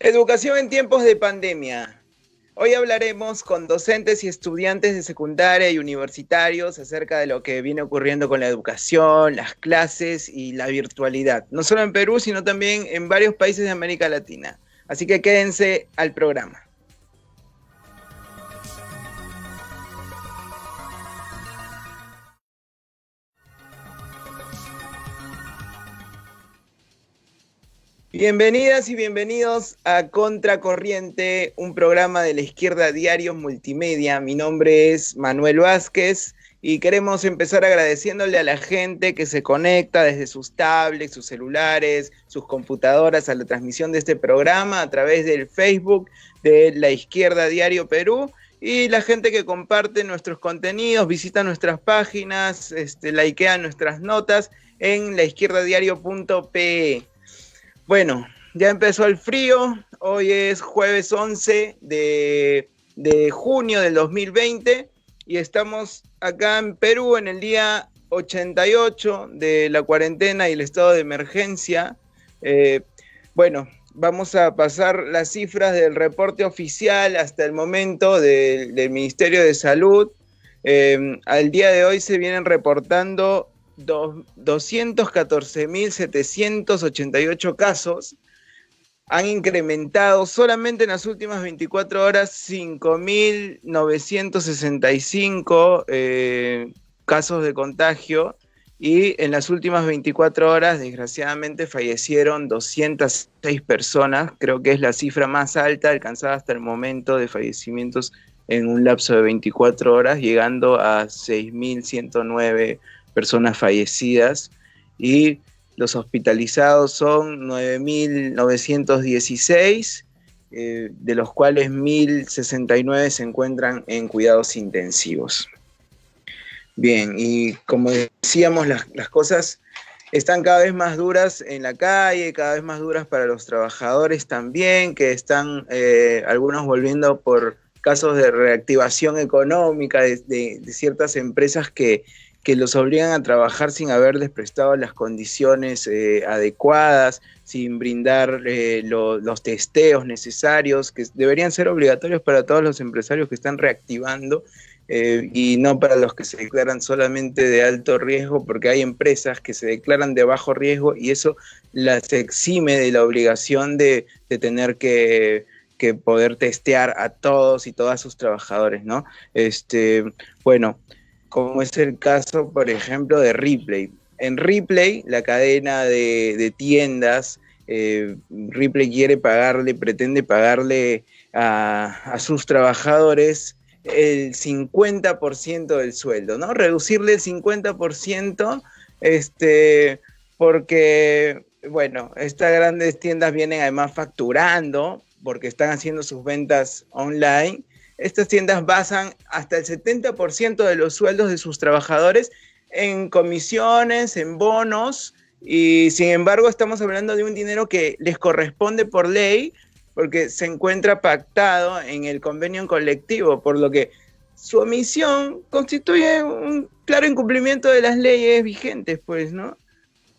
Educación en tiempos de pandemia. Hoy hablaremos con docentes y estudiantes de secundaria y universitarios acerca de lo que viene ocurriendo con la educación, las clases y la virtualidad, no solo en Perú, sino también en varios países de América Latina. Así que quédense al programa. Bienvenidas y bienvenidos a Contracorriente, un programa de la Izquierda Diario Multimedia. Mi nombre es Manuel Vázquez y queremos empezar agradeciéndole a la gente que se conecta desde sus tablets, sus celulares, sus computadoras a la transmisión de este programa a través del Facebook de la Izquierda Diario Perú, y la gente que comparte nuestros contenidos, visita nuestras páginas, likea nuestras notas en laizquierdadiario.pe. Bueno, ya empezó el frío, hoy es jueves 11 de junio del 2020 y estamos acá en Perú en el día 88 de la cuarentena y el estado de emergencia. Bueno, vamos a pasar las cifras del reporte oficial hasta el momento del Ministerio de Salud. Al día de hoy se vienen reportando 214.788 casos. Han incrementado solamente en las últimas 24 horas 5.965 casos de contagio, y en las últimas 24 horas desgraciadamente fallecieron 206 personas. Creo que es la cifra más alta alcanzada hasta el momento de fallecimientos en un lapso de 24 horas, llegando a 6.109 personas fallecidas, y los hospitalizados son 9.916, de los cuales 1.069 se encuentran en cuidados intensivos. Bien, y como decíamos, las cosas están cada vez más duras en la calle, cada vez más duras para los trabajadores también, que están algunos volviendo por casos de reactivación económica de ciertas empresas que los obligan a trabajar sin haberles prestado las condiciones adecuadas, sin brindar los testeos necesarios, que deberían ser obligatorios para todos los empresarios que están reactivando, y no para los que se declaran solamente de alto riesgo, porque hay empresas que se declaran de bajo riesgo y eso las exime de la obligación de tener que poder testear a todos y todas sus trabajadores, ¿no? Bueno, como es el caso, por ejemplo, de Ripley. En Ripley, la cadena de tiendas, Ripley pretende pagarle a sus trabajadores el 50% del sueldo, ¿no? Reducirle el 50%, porque, bueno, estas grandes tiendas vienen además facturando, porque están haciendo sus ventas online. Estas tiendas basan hasta el 70% de los sueldos de sus trabajadores en comisiones, en bonos, y sin embargo estamos hablando de un dinero que les corresponde por ley, porque se encuentra pactado en el convenio colectivo, por lo que su omisión constituye un claro incumplimiento de las leyes vigentes, pues, ¿no?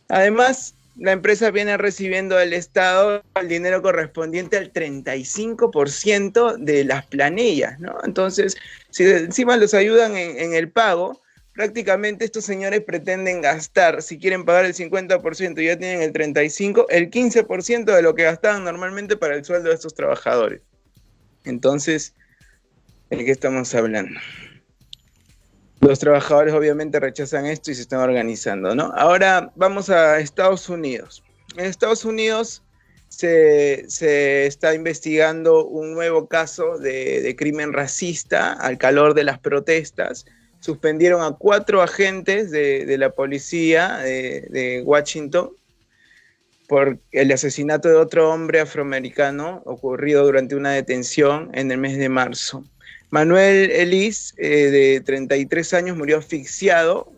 Además, la empresa viene recibiendo del Estado el dinero correspondiente al 35% de las planillas, ¿no? Entonces, si encima los ayudan en el pago, prácticamente estos señores pretenden gastar, si quieren pagar el 50% y ya tienen el 35%, el 15% de lo que gastaban normalmente para el sueldo de estos trabajadores. Entonces, ¿de qué estamos hablando? Los trabajadores obviamente rechazan esto y se están organizando, ¿no? Ahora vamos a Estados Unidos. En Estados Unidos se está investigando un nuevo caso de crimen racista al calor de las protestas. Suspendieron a 4 agentes de la policía de Washington por el asesinato de otro hombre afroamericano ocurrido durante una detención en el mes de marzo. Manuel Elis, de 33 años, murió asfixiado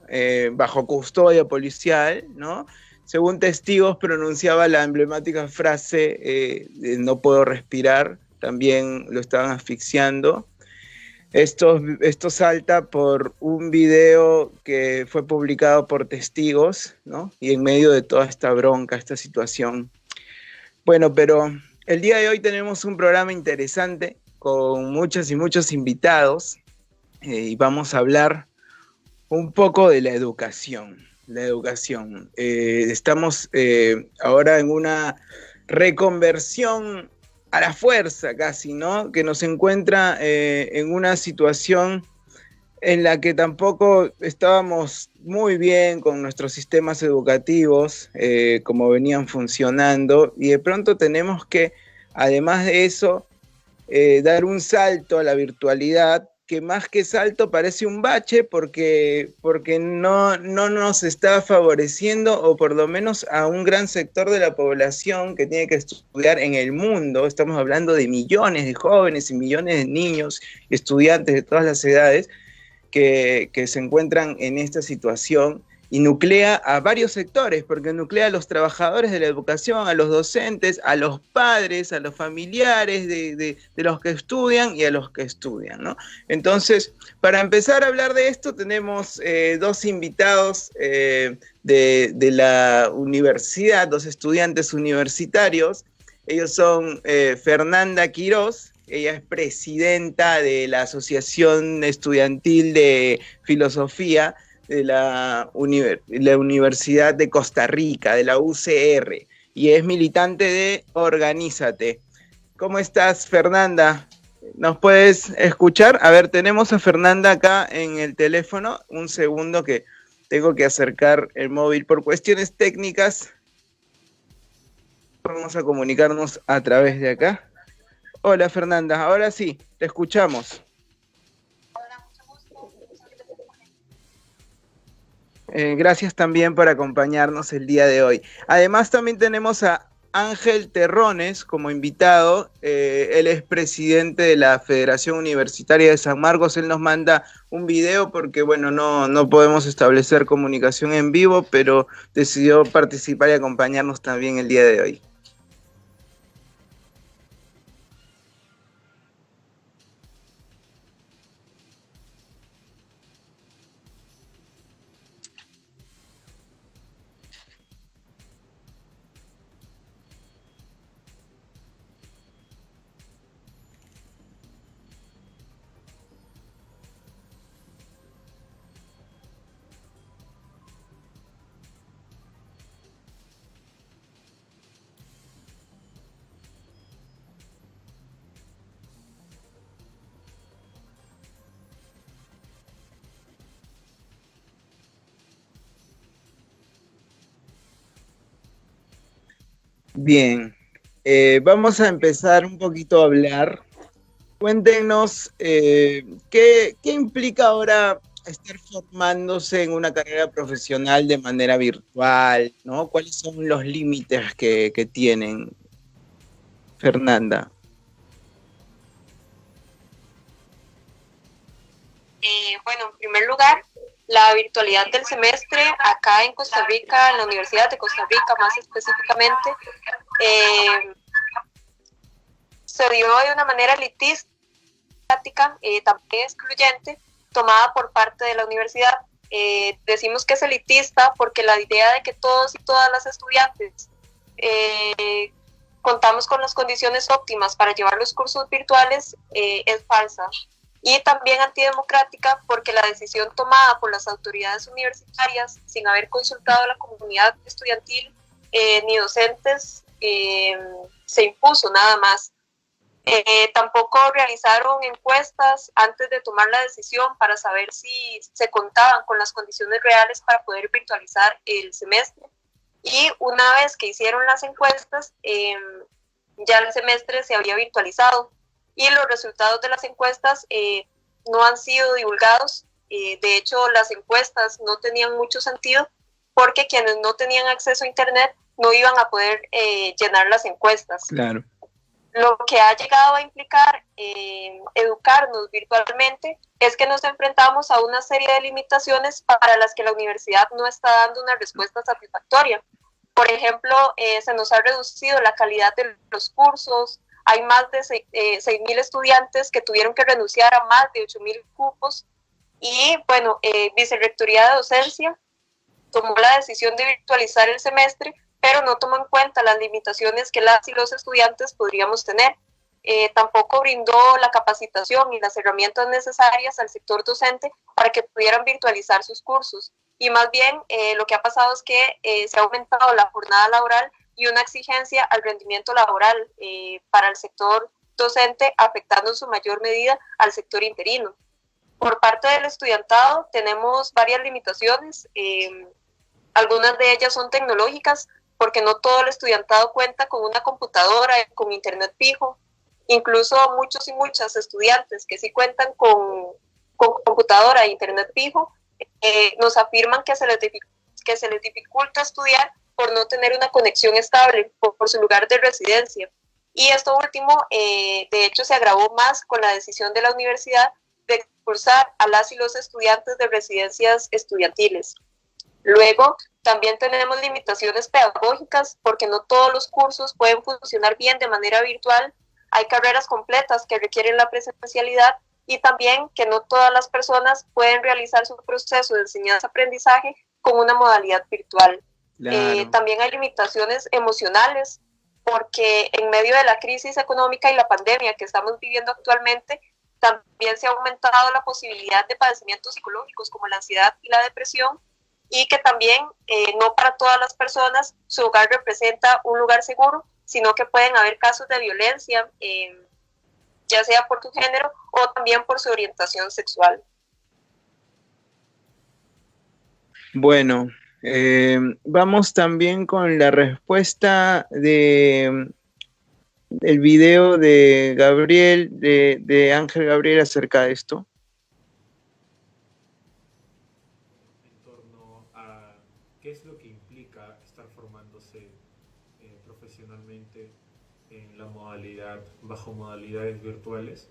bajo custodia policial, ¿no? Según testigos, pronunciaba la emblemática frase de "no puedo respirar", también lo estaban asfixiando. Esto salta por un video que fue publicado por testigos, ¿no? Y en medio de toda esta bronca, esta situación. Bueno, pero El día de hoy tenemos un programa interesante con muchos y muchos invitados y vamos a hablar un poco de la educación. La educación. Estamos ahora en una reconversión a la fuerza casi, ¿no? Que nos encuentra en una situación en la que tampoco estábamos muy bien con nuestros sistemas educativos, como venían funcionando, y de pronto tenemos que, además de eso, dar un salto a la virtualidad, que más que salto parece un bache porque no nos está favoreciendo, o por lo menos a un gran sector de la población que tiene que estudiar en el mundo. Estamos hablando de millones de jóvenes y millones de niños y estudiantes de todas las edades que se encuentran en esta situación y nuclea a varios sectores, porque nuclea a los trabajadores de la educación, a los docentes, a los padres, a los familiares de los que estudian y a los que estudian, ¿no? Entonces, para empezar a hablar de esto, tenemos dos invitados de la universidad, dos estudiantes universitarios. Ellos son Fernanda Quirós. Ella es presidenta de la Asociación Estudiantil de Filosofía de la Universidad de Costa Rica, de la UCR, y es militante de Organízate. ¿Cómo estás, Fernanda? ¿Nos puedes escuchar? A ver, tenemos a Fernanda acá en el teléfono. Un segundo que tengo que acercar el móvil por cuestiones técnicas. Vamos a comunicarnos a través de acá. Hola, Fernanda, ahora sí, te escuchamos. Gracias también por acompañarnos el día de hoy. Además, también tenemos a Ángel Terrones como invitado. Él es presidente de la Federación Universitaria de San Marcos. Él nos manda un video porque, bueno, no podemos establecer comunicación en vivo, pero decidió participar y acompañarnos también el día de hoy. Bien, vamos a empezar un poquito a hablar. Cuéntenos qué implica ahora estar formándose en una carrera profesional de manera virtual, ¿no? ¿Cuáles son los límites que tienen, Fernanda? Bueno, en primer lugar, la virtualidad del semestre acá en Costa Rica, en la Universidad de Costa Rica más específicamente, se dio de una manera elitista, también excluyente, tomada por parte de la universidad. Decimos que es elitista porque la idea de que todos y todas las estudiantes contamos con las condiciones óptimas para llevar los cursos virtuales es falsa. Y también antidemocrática porque la decisión tomada por las autoridades universitarias sin haber consultado a la comunidad estudiantil ni docentes se impuso nada más. Tampoco realizaron encuestas antes de tomar la decisión para saber si se contaban con las condiciones reales para poder virtualizar el semestre. Y una vez que hicieron las encuestas, ya el semestre se había virtualizado y los resultados de las encuestas no han sido divulgados. De hecho, las encuestas no tenían mucho sentido porque quienes no tenían acceso a Internet no iban a poder llenar las encuestas. Claro. Lo que ha llegado a implicar educarnos virtualmente es que nos enfrentamos a una serie de limitaciones para las que la universidad no está dando una respuesta satisfactoria. Por ejemplo, se nos ha reducido la calidad de los cursos. Hay más de 6.000 estudiantes que tuvieron que renunciar a más de 8.000 cupos. Y bueno, Vicerrectoría de Docencia tomó la decisión de virtualizar el semestre pero no tomó en cuenta las limitaciones que las y los estudiantes podríamos tener. Tampoco brindó la capacitación y las herramientas necesarias al sector docente para que pudieran virtualizar sus cursos. Y más bien lo que ha pasado es que se ha aumentado la jornada laboral y una exigencia al rendimiento laboral para el sector docente, afectando en su mayor medida al sector interino. Por parte del estudiantado tenemos varias limitaciones, algunas de ellas son tecnológicas, porque no todo el estudiantado cuenta con una computadora, con internet fijo. Incluso muchos y muchas estudiantes que sí cuentan con computadora e internet fijo, nos afirman que se les dificulta estudiar por no tener una conexión estable por su lugar de residencia. Y esto último, de hecho, se agravó más con la decisión de la universidad de expulsar a las y los estudiantes de residencias estudiantiles. Luego, también tenemos limitaciones pedagógicas porque no todos los cursos pueden funcionar bien de manera virtual. Hay carreras completas que requieren la presencialidad y también que no todas las personas pueden realizar su proceso de enseñanza-aprendizaje con una modalidad virtual. Claro. También hay limitaciones emocionales porque en medio de la crisis económica y la pandemia que estamos viviendo actualmente, también se ha aumentado la posibilidad de padecimientos psicológicos como la ansiedad y la depresión, y que también no para todas las personas su hogar representa un lugar seguro, sino que pueden haber casos de violencia, ya sea por su género o también por su orientación sexual. Bueno, vamos también con la respuesta del video de Gabriel, de Ángel Gabriel acerca de esto. En torno a qué es lo que implica estar formándose profesionalmente en la modalidad, bajo modalidades virtuales.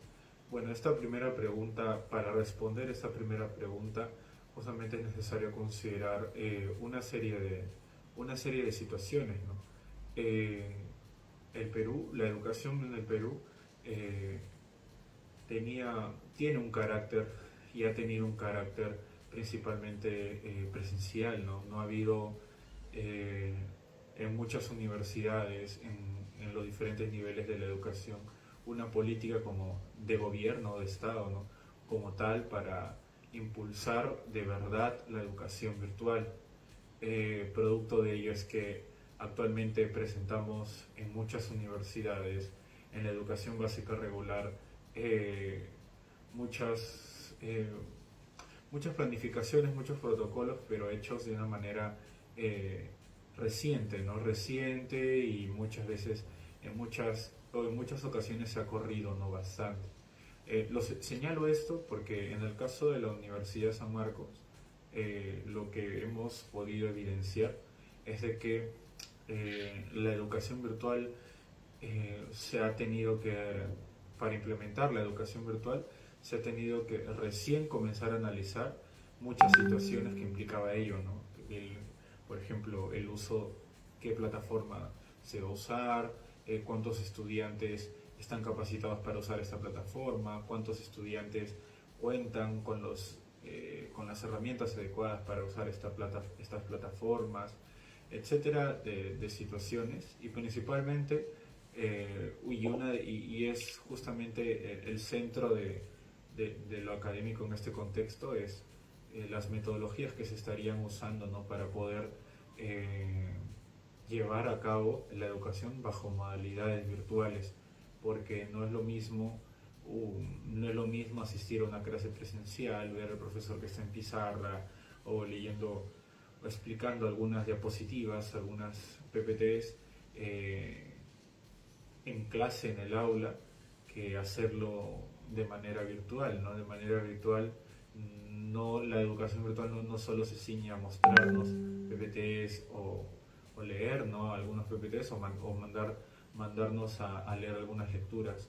Bueno, esta primera pregunta, para responder esta primera pregunta, justamente es necesario considerar una serie de situaciones, ¿no? El Perú, la educación en el Perú eh, tiene un carácter y ha tenido un carácter principalmente presencial, ¿no? No ha habido en muchas universidades, en los diferentes niveles de la educación, una política como de gobierno, de Estado, ¿no? Como tal para impulsar de verdad la educación virtual. Producto de ello es que actualmente presentamos en muchas universidades, en la educación básica regular, muchas, muchas planificaciones, muchos protocolos, pero hechos de una manera reciente, ¿no? Reciente, y muchas veces, en muchas ocasiones se ha corrido, ¿no? Bastante. Señalo esto porque en el caso de la Universidad de San Marcos, lo que hemos podido evidenciar es de que la educación virtual se ha tenido que, para implementar la educación virtual, se ha tenido que recién comenzar a analizar muchas situaciones que implicaba ello, ¿no? Por ejemplo, el uso, qué plataforma se va a usar, cuántos estudiantes están capacitados para usar esta plataforma, cuántos estudiantes cuentan con las herramientas adecuadas para usar estas plataformas, etcétera, de situaciones, y principalmente y es justamente el centro de lo académico en este contexto, es las metodologías que se estarían usando, ¿no? Para poder llevar a cabo la educación bajo modalidades virtuales, porque no es lo mismo asistir a una clase presencial, ver al profesor que está en pizarra o leyendo o explicando algunas diapositivas, algunas PPTs en clase, en el aula, que hacerlo de manera virtual, ¿no? De manera virtual, la educación virtual no solo se ciñe a mostrarnos PPTs o leer, ¿no? Algunos PPTs o mandarnos a leer algunas lecturas.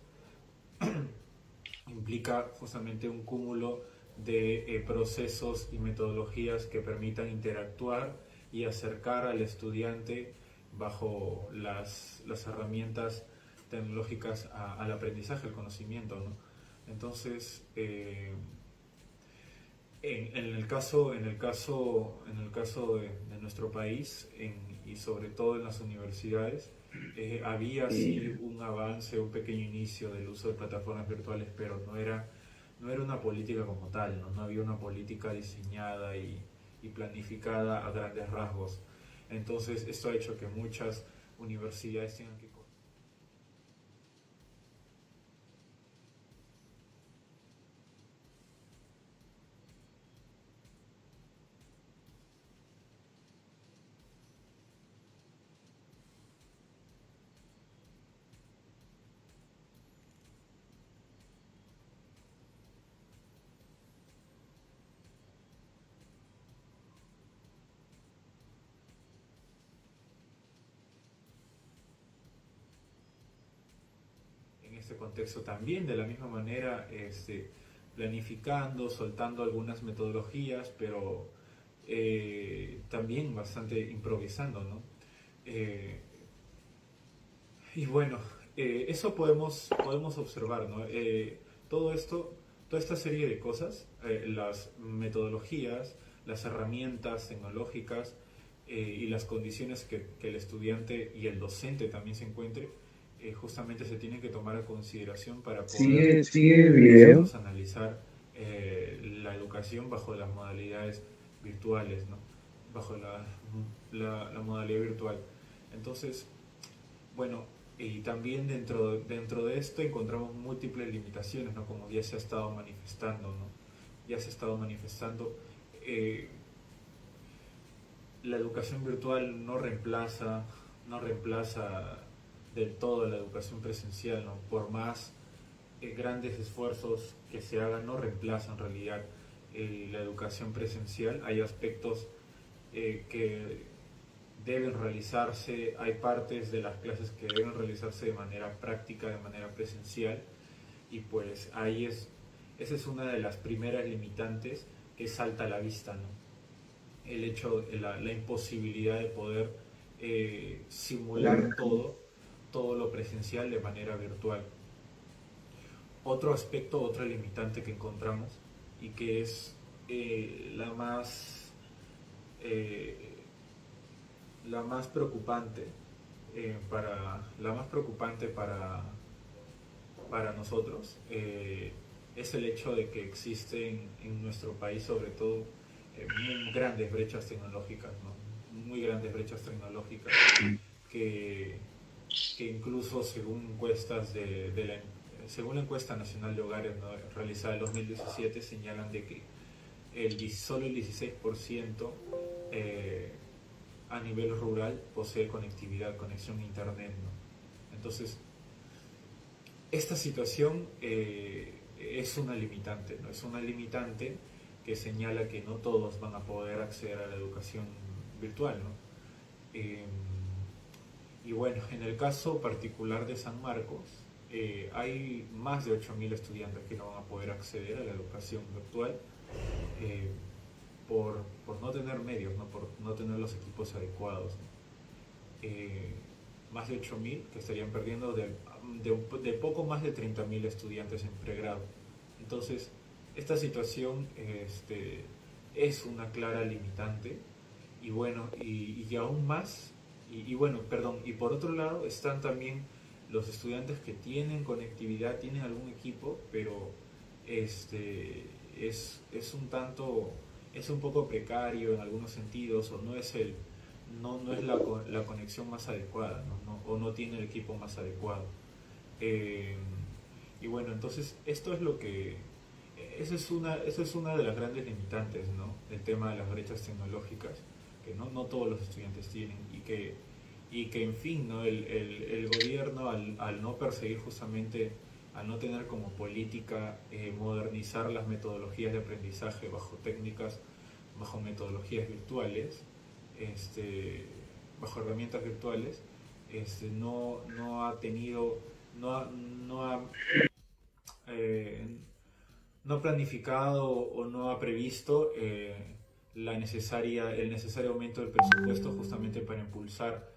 Implica justamente un cúmulo de procesos y metodologías que permitan interactuar y acercar al estudiante bajo las herramientas tecnológicas al aprendizaje, al conocimiento, ¿no? Entonces, en el caso de nuestro país y y sobre todo en las universidades, había sí un avance, un pequeño inicio del uso de plataformas virtuales, pero no era una política como tal, ¿no? No había una política diseñada y planificada a grandes rasgos. Entonces esto ha hecho que muchas universidades tengan que... En este contexto también, de la misma manera, planificando, soltando algunas metodologías, pero también bastante improvisando, ¿no? Eh, y bueno, eso podemos observar, ¿no? Todo esto, toda esta serie de cosas, las metodologías, las herramientas tecnológicas y las condiciones que el estudiante y el docente también se encuentre, justamente se tienen que tomar a consideración para poder Sigue el video. nosotros analizar la educación bajo las modalidades virtuales, ¿no? Bajo la modalidad virtual. Entonces, bueno, y también dentro de esto encontramos múltiples limitaciones, ¿no? Como ya se ha estado manifestando, ¿no? Ya se ha estado manifestando. eh, la educación virtual no reemplaza del todo la educación presencial, ¿no? Por más grandes esfuerzos que se hagan, no reemplazan en realidad la educación presencial. Hay aspectos que deben realizarse, hay partes de las clases que deben realizarse de manera práctica, de manera presencial, y pues esa es una de las primeras limitantes que salta a la vista, ¿no? El hecho, la imposibilidad de poder simular todo lo presencial de manera virtual. Otro aspecto, otra limitante que encontramos y que es la eh, la más preocupante la más preocupante para nosotros, es el hecho de que existen en nuestro país sobre todo muy grandes brechas tecnológicas, ¿no? Muy grandes brechas tecnológicas que, que incluso según encuestas según la encuesta nacional de hogares, ¿no? Realizada en 2017, señalan de que solo el 16% a nivel rural posee conectividad, conexión a internet, ¿no? Entonces, esta situación es una limitante, ¿no? Es una limitante que señala que no todos van a poder acceder a la educación virtual, ¿no? Eh, y bueno, en el caso particular de San Marcos, hay más de 8.000 estudiantes que no van a poder acceder a la educación virtual eh, por no tener medios, ¿no? Por no tener los equipos adecuados, ¿no? Más de 8.000 que estarían perdiendo de poco más de 30.000 estudiantes en pregrado. Entonces, esta situación es una clara limitante y bueno, y aún más, y bueno, perdón, y por otro lado están también los estudiantes que tienen conectividad, tienen algún equipo, pero es un tanto, es un poco precario en algunos sentidos, o no es la conexión más adecuada, ¿no? O no tiene el equipo más adecuado. Eh, y bueno, entonces esto es lo que, esa es una de las grandes limitantes, ¿no? El tema de las brechas tecnológicas, que no todos los estudiantes tienen y que en fin, ¿no? El gobierno al no perseguir justamente, al no tener como política modernizar las metodologías de aprendizaje bajo metodologías virtuales, bajo herramientas virtuales, no ha tenido, no ha eh, no planificado o no ha previsto el necesario aumento del presupuesto justamente para impulsar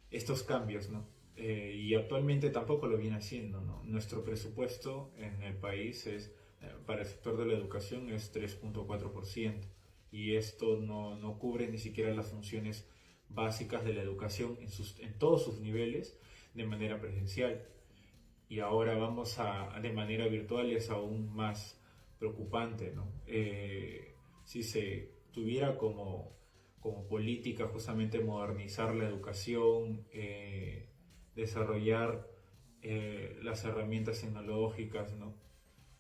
estos cambios, ¿no? Y actualmente tampoco lo viene haciendo, ¿no? Nuestro presupuesto en el país para el sector de la educación es 3.4%. y esto no cubre ni siquiera las funciones básicas de la educación en todos sus niveles de manera presencial. Y ahora vamos de manera virtual, es aún más preocupante, ¿no? Si se tuviera como política justamente modernizar la educación, desarrollar las herramientas tecnológicas, ¿no?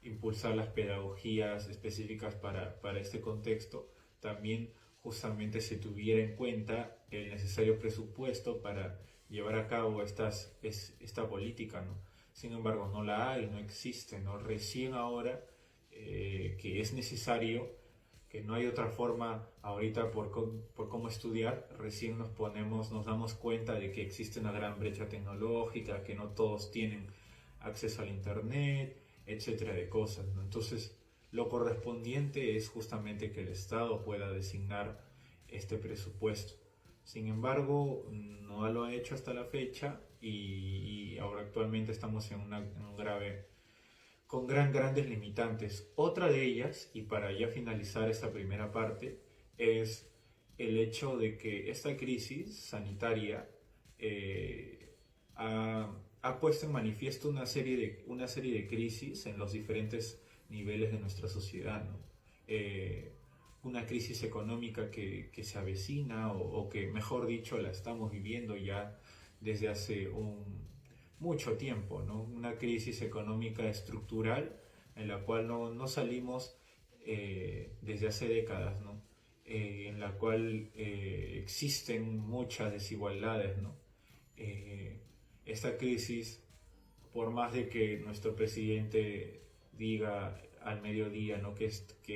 Impulsar las pedagogías específicas para este contexto, también justamente se tuviera en cuenta el necesario presupuesto para llevar a cabo esta política, ¿no? Sin embargo, no la hay, no existe, ¿no? Recién ahora que es necesario, que no hay otra forma ahorita por cómo estudiar, recién nos damos cuenta de que existe una gran brecha tecnológica, que no todos tienen acceso al internet, etcétera de cosas, ¿no? Entonces, lo correspondiente es justamente que el Estado pueda designar este presupuesto. Sin embargo, no lo ha hecho hasta la fecha y ahora actualmente estamos con grandes limitantes. Otra de ellas, y para ya finalizar esta primera parte, es el hecho de que esta crisis sanitaria ha puesto en manifiesto una serie de crisis en los diferentes niveles de nuestra sociedad, ¿no? Una crisis económica que se avecina o que, mejor dicho, la estamos viviendo ya desde hace mucho tiempo, ¿no? Una crisis económica estructural en la cual no salimos desde hace décadas, ¿no? En la cual existen muchas desigualdades, ¿no? Esta crisis, por más de que nuestro presidente diga al mediodía, ¿no? que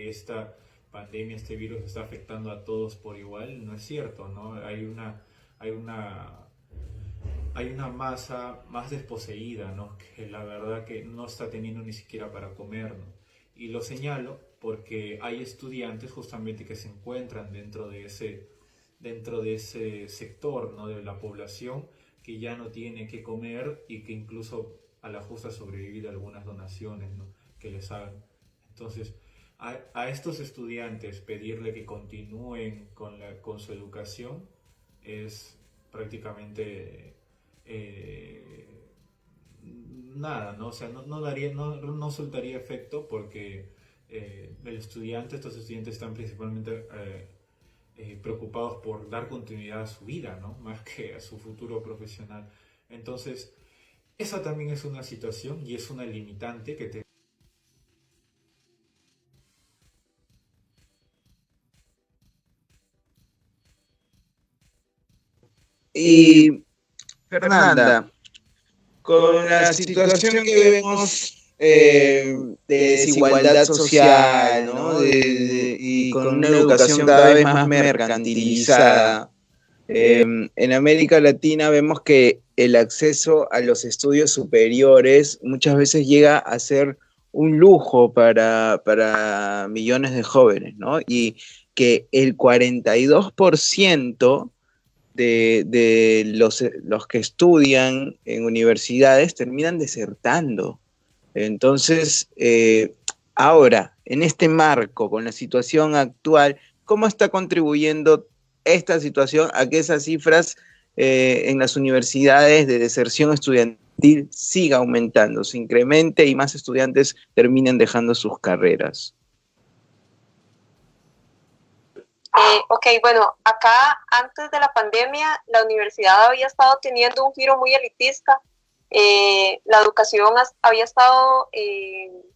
esta pandemia, este virus está afectando a todos por igual, no es cierto, ¿no? Hay una masa más desposeída, ¿no? Que la verdad que no está teniendo ni siquiera para comer, ¿no? Y lo señalo porque hay estudiantes justamente que se encuentran dentro de ese sector, ¿no? De la población que ya no tiene que comer y que incluso a la justa sobrevivir algunas donaciones, ¿no? que les hagan. Entonces, a estos estudiantes pedirle que continúen con su educación es prácticamente nada, ¿no? O sea, no soltaría efecto porque estos estudiantes están principalmente preocupados por dar continuidad a su vida, ¿no? Más que a su futuro profesional. Entonces, esa también es una situación y es una limitante que te... Y Fernanda, con la situación que vemos de desigualdad social, ¿no? Y con una educación cada vez más mercantilizada, en América Latina vemos que el acceso a los estudios superiores muchas veces llega a ser un lujo para millones de jóvenes, ¿no? Y que el 42% de los que estudian en universidades terminan desertando. Entonces, ahora, en este marco, con la situación actual, ¿cómo está contribuyendo esta situación a que esas cifras en las universidades de deserción estudiantil siga aumentando, se incremente y más estudiantes terminen dejando sus carreras? Ok, bueno, acá antes de la pandemia la universidad había estado teniendo un giro muy elitista. La educación había estado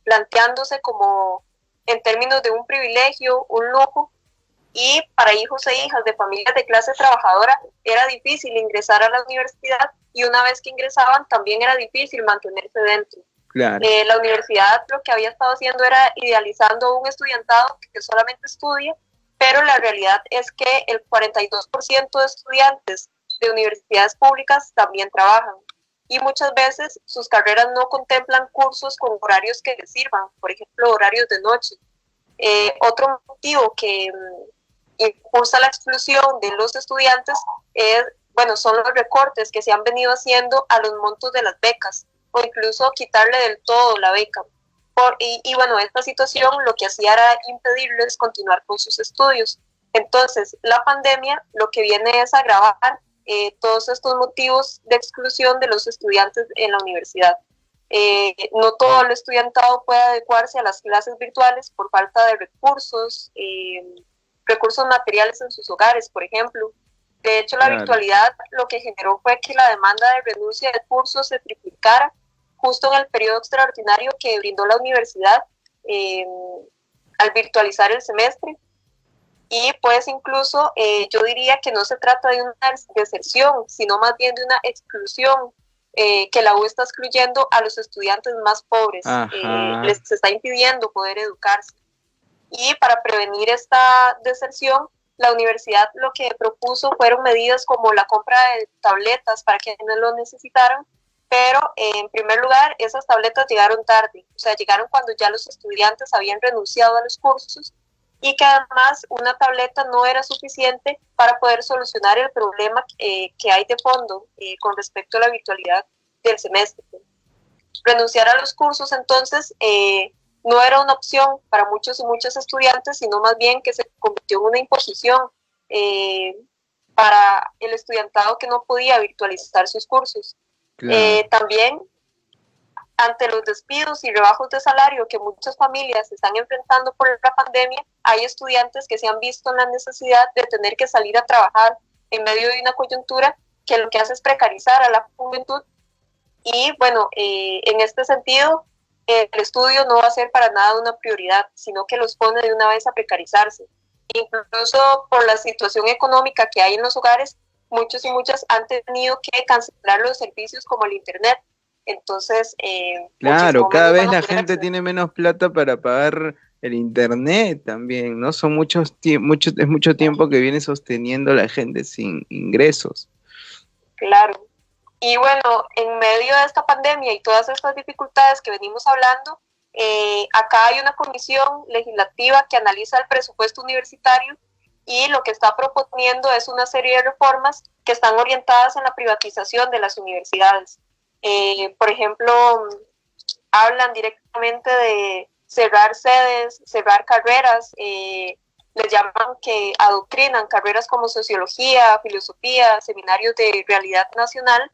planteándose como en términos de un privilegio, un lujo, y para hijos e hijas de familias de clase trabajadora era difícil ingresar a la universidad y una vez que ingresaban también era difícil mantenerse dentro. Claro. La universidad lo que había estado haciendo era idealizando un estudiantado que solamente estudia, pero la realidad es que el 42% de estudiantes de universidades públicas también trabajan y muchas veces sus carreras no contemplan cursos con horarios que les sirvan, por ejemplo, horarios de noche. Otro motivo que impulsa la exclusión de los estudiantes son los recortes que se han venido haciendo a los montos de las becas o incluso quitarle del todo la beca. Bueno, esta situación lo que hacía era impedirles continuar con sus estudios. Entonces, la pandemia lo que viene es agravar todos estos motivos de exclusión de los estudiantes en la universidad. No todo el estudiantado puede adecuarse a las clases virtuales por falta de recursos, recursos materiales en sus hogares, por ejemplo. De hecho, la virtualidad lo que generó fue que la demanda de renuncia de cursos se triplicara justo en el periodo extraordinario que brindó la universidad al virtualizar el semestre. Y pues incluso yo diría que no se trata de una deserción, sino más bien de una exclusión, que la U está excluyendo a los estudiantes más pobres, les está impidiendo poder educarse. Y para prevenir esta deserción, la universidad lo que propuso fueron medidas como la compra de tabletas para quienes lo necesitaran, pero en primer lugar esas tabletas llegaron tarde, o sea, llegaron cuando ya los estudiantes habían renunciado a los cursos, y que además una tableta no era suficiente para poder solucionar el problema que hay de fondo con respecto a la virtualidad del semestre. Renunciar a los cursos entonces no era una opción para muchos y muchas estudiantes, sino más bien que se convirtió en una imposición para el estudiantado que no podía virtualizar sus cursos. Claro. También, ante los despidos y rebajos de salario que muchas familias están enfrentando por la pandemia, hay estudiantes que se han visto en la necesidad de tener que salir a trabajar en medio de una coyuntura que lo que hace es precarizar a la juventud. Y bueno, en este sentido, el estudio no va a ser para nada una prioridad, sino que los pone de una vez a precarizarse. Incluso por la situación económica que hay en los hogares, muchos y muchas han tenido que cancelar los servicios como el internet. Entonces, claro, cada vez la gente tiene menos plata para pagar el internet también, ¿no? Son es mucho tiempo que viene sosteniendo la gente sin ingresos. Claro. Y bueno, en medio de esta pandemia y todas estas dificultades que venimos hablando, acá hay una comisión legislativa que analiza el presupuesto universitario y lo que está proponiendo es una serie de reformas que están orientadas en la privatización de las universidades. Por ejemplo, hablan directamente de cerrar sedes, cerrar carreras, les llaman que adoctrinan carreras como sociología, filosofía, seminarios de realidad nacional,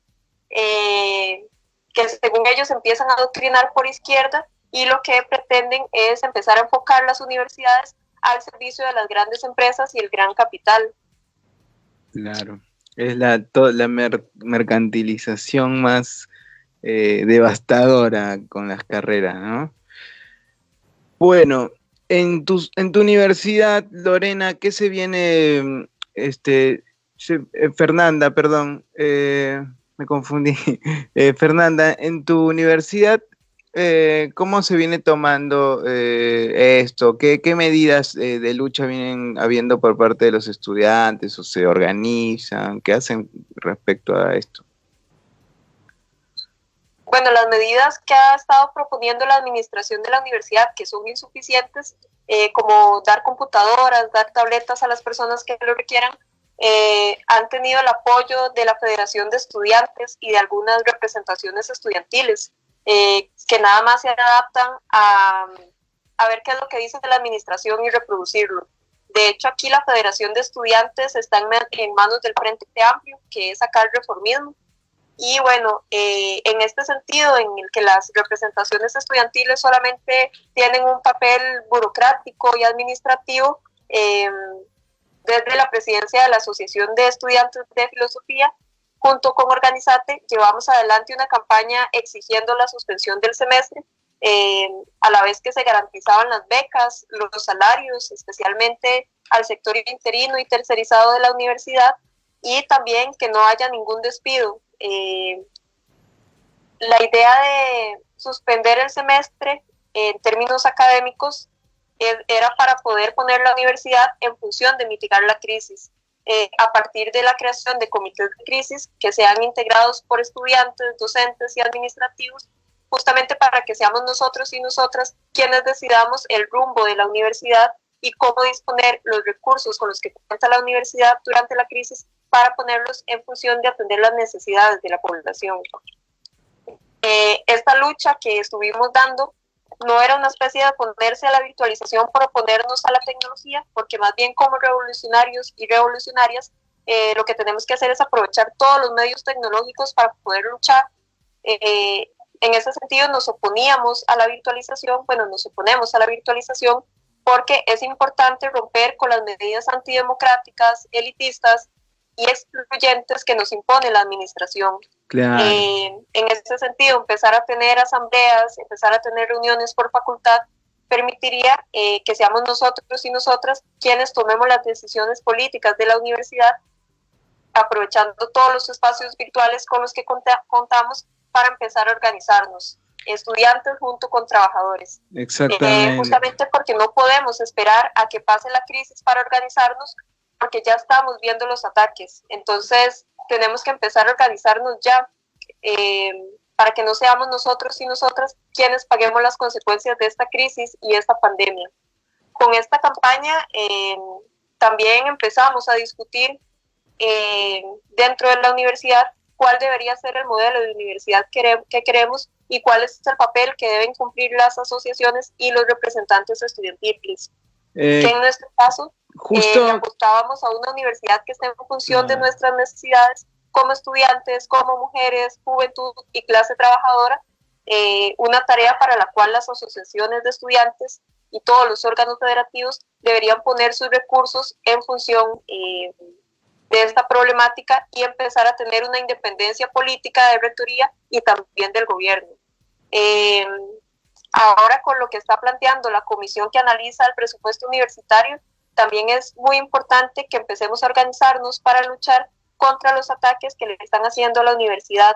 que según ellos empiezan a adoctrinar por izquierda y lo que pretenden es empezar a enfocar las universidades al servicio de las grandes empresas y el gran capital. Claro, es la mercantilización más devastadora con las carreras, ¿no? Bueno, en tu universidad, Lorena, ¿qué se viene? Fernanda, perdón, me confundí. Fernanda, en tu universidad, ¿cómo se viene tomando esto? ¿Qué medidas de lucha vienen habiendo por parte de los estudiantes o se organizan? ¿Qué hacen respecto a esto? Bueno, las medidas que ha estado proponiendo la administración de la universidad, que son insuficientes, como dar computadoras, dar tabletas a las personas que lo requieran, han tenido el apoyo de la Federación de Estudiantes y de algunas representaciones estudiantiles, que nada más se adaptan a ver qué es lo que dice la administración y reproducirlo. De hecho, aquí la Federación de Estudiantes está en manos del Frente Amplio, que es acá el reformismo. Y bueno, en este sentido, en el que las representaciones estudiantiles solamente tienen un papel burocrático y administrativo, desde la presidencia de la Asociación de Estudiantes de Filosofía, junto con Organizate, llevamos adelante una campaña exigiendo la suspensión del semestre, a la vez que se garantizaban las becas, los salarios, especialmente al sector interino y tercerizado de la universidad, y también que no haya ningún despido. La idea de suspender el semestre en términos académicos era para poder poner la universidad en función de mitigar la crisis, a partir de la creación de comités de crisis que sean integrados por estudiantes, docentes y administrativos, justamente para que seamos nosotros y nosotras quienes decidamos el rumbo de la universidad y cómo disponer los recursos con los que cuenta la universidad durante la crisis para ponerlos en función de atender las necesidades de la población. Esta lucha que estuvimos dando no era una especie de oponerse a la virtualización por oponernos a la tecnología, porque más bien como revolucionarios y revolucionarias, lo que tenemos que hacer es aprovechar todos los medios tecnológicos para poder luchar. En ese sentido nos oponíamos a la virtualización, nos oponemos a la virtualización porque es importante romper con las medidas antidemocráticas, elitistas y excluyentes que nos impone la administración. Claro. En ese sentido, empezar a tener asambleas, empezar a tener reuniones por facultad, permitiría que seamos nosotros y nosotras quienes tomemos las decisiones políticas de la universidad, aprovechando todos los espacios virtuales con los que contamos para empezar a organizarnos, estudiantes junto con trabajadores. Exactamente. Justamente porque no podemos esperar a que pase la crisis para organizarnos, porque ya estamos viendo los ataques. Entonces, tenemos que empezar a organizarnos ya, para que no seamos nosotros y nosotras quienes paguemos las consecuencias de esta crisis y esta pandemia. Con esta campaña también empezamos a discutir dentro de la universidad cuál debería ser el modelo de universidad que queremos y cuál es el papel que deben cumplir las asociaciones y los representantes estudiantiles. Que en nuestro caso le apostábamos a una universidad que esté en función de nuestras necesidades como estudiantes, como mujeres, juventud y clase trabajadora, una tarea para la cual las asociaciones de estudiantes y todos los órganos federativos deberían poner sus recursos en función de esta problemática y empezar a tener una independencia política de rectoría y también del gobierno. Ahora con lo que está planteando la comisión que analiza el presupuesto universitario, también es muy importante que empecemos a organizarnos para luchar contra los ataques que le están haciendo a la universidad,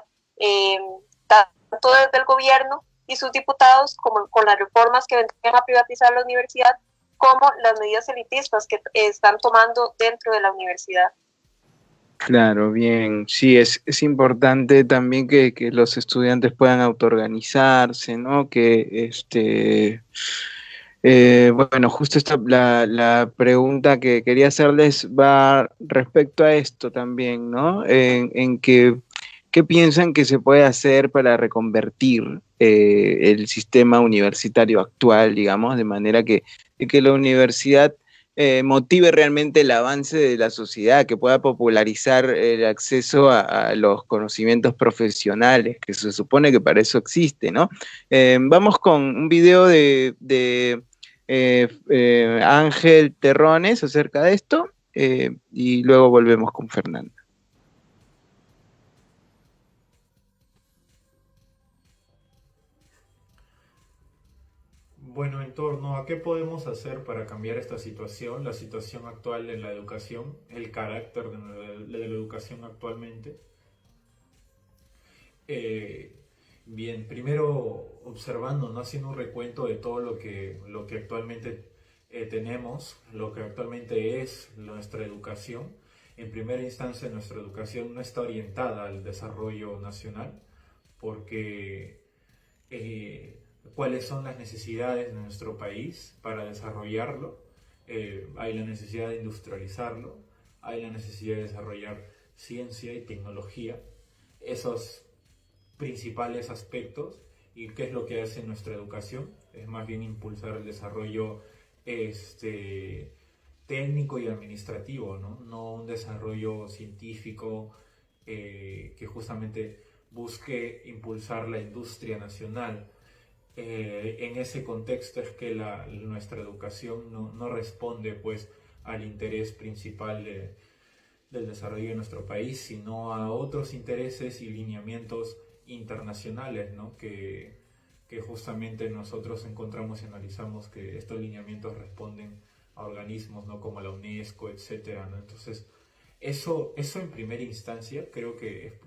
tanto desde el gobierno y sus diputados, como con las reformas que vendrían a privatizar la universidad, como las medidas elitistas que están tomando dentro de la universidad. Claro, bien. Sí, es importante también que los estudiantes puedan autoorganizarse, ¿no? Bueno, justo la pregunta que quería hacerles va respecto a esto también, ¿no? En ¿qué piensan que se puede hacer para reconvertir el sistema universitario actual, digamos, de manera que la universidad motive realmente el avance de la sociedad, que pueda popularizar el acceso a los conocimientos profesionales, que se supone que para eso existe, ¿no? Vamos con un video de Ángel Terrones acerca de esto, y luego volvemos con Fernanda. Bueno, en torno a qué podemos hacer para cambiar esta situación, la situación actual de la educación, el carácter de la educación actualmente. Bien, primero observando, ¿no? Haciendo un recuento de todo lo que actualmente tenemos, lo que actualmente es nuestra educación. En primera instancia, nuestra educación no está orientada al desarrollo nacional, porque cuáles son las necesidades de nuestro país para desarrollarlo. Hay la necesidad de industrializarlo, hay la necesidad de desarrollar ciencia y tecnología, esos principales aspectos. ¿Y qué es lo que hace nuestra educación? Es más bien impulsar el desarrollo técnico y administrativo, no un desarrollo científico que justamente busque impulsar la industria nacional. En ese contexto es que nuestra educación no responde pues al interés principal del desarrollo de nuestro país, sino a otros intereses y lineamientos internacionales, ¿no? que justamente nosotros encontramos y analizamos que estos lineamientos responden a organismos, ¿no? Como la UNESCO, etcétera, ¿no? Entonces, eso en primera instancia, creo que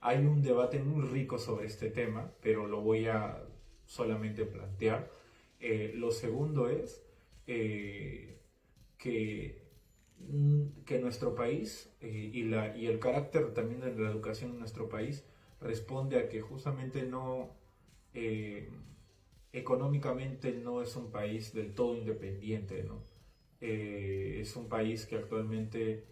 hay un debate muy rico sobre este tema, pero lo voy a solamente plantear. Lo segundo es que nuestro país y el carácter también de la educación en nuestro país responde a que justamente económicamente no es un país del todo independiente, ¿no? Es un país que actualmente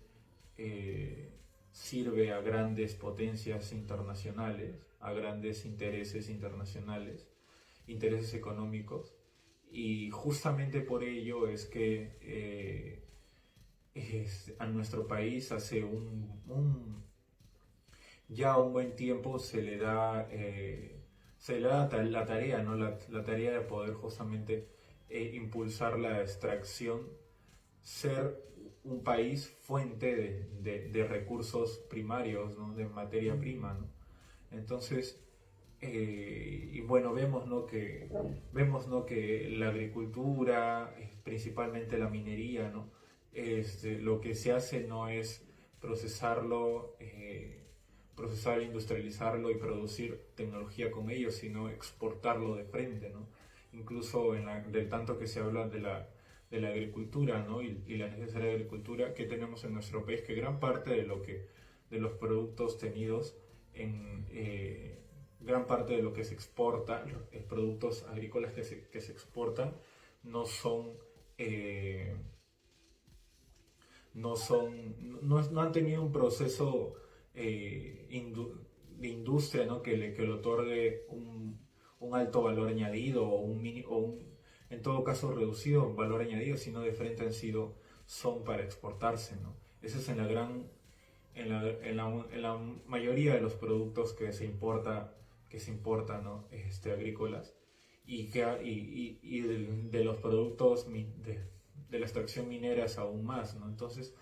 sirve a grandes potencias internacionales, a grandes intereses internacionales, intereses económicos. Y justamente por ello es que a nuestro país hace ya un buen tiempo se le da la tarea, ¿no? La tarea de poder justamente impulsar la extracción, ser un país fuente de recursos primarios, ¿no? De materia prima, ¿no? Entonces, y bueno, vemos, ¿no? Que la agricultura, principalmente la minería, ¿no? Lo que se hace no es procesarlo, procesar, industrializarlo y producir tecnología con ello, sino exportarlo de frente, ¿no? Incluso del tanto que se habla de la agricultura, ¿no? Y la necesaria agricultura que tenemos en nuestro país, que gran parte de los productos tenidos gran parte de lo que se exporta, los productos agrícolas que se exportan, no son, eh, no han tenido un proceso de industria, ¿no? Que le otorgue un alto valor añadido en todo caso reducido valor añadido, sino de frente son para exportarse, ¿no? Eso es en la mayoría de los productos que se importan, ¿no? Agrícolas y de los productos de la extracción minera es aún más, ¿no? Entonces,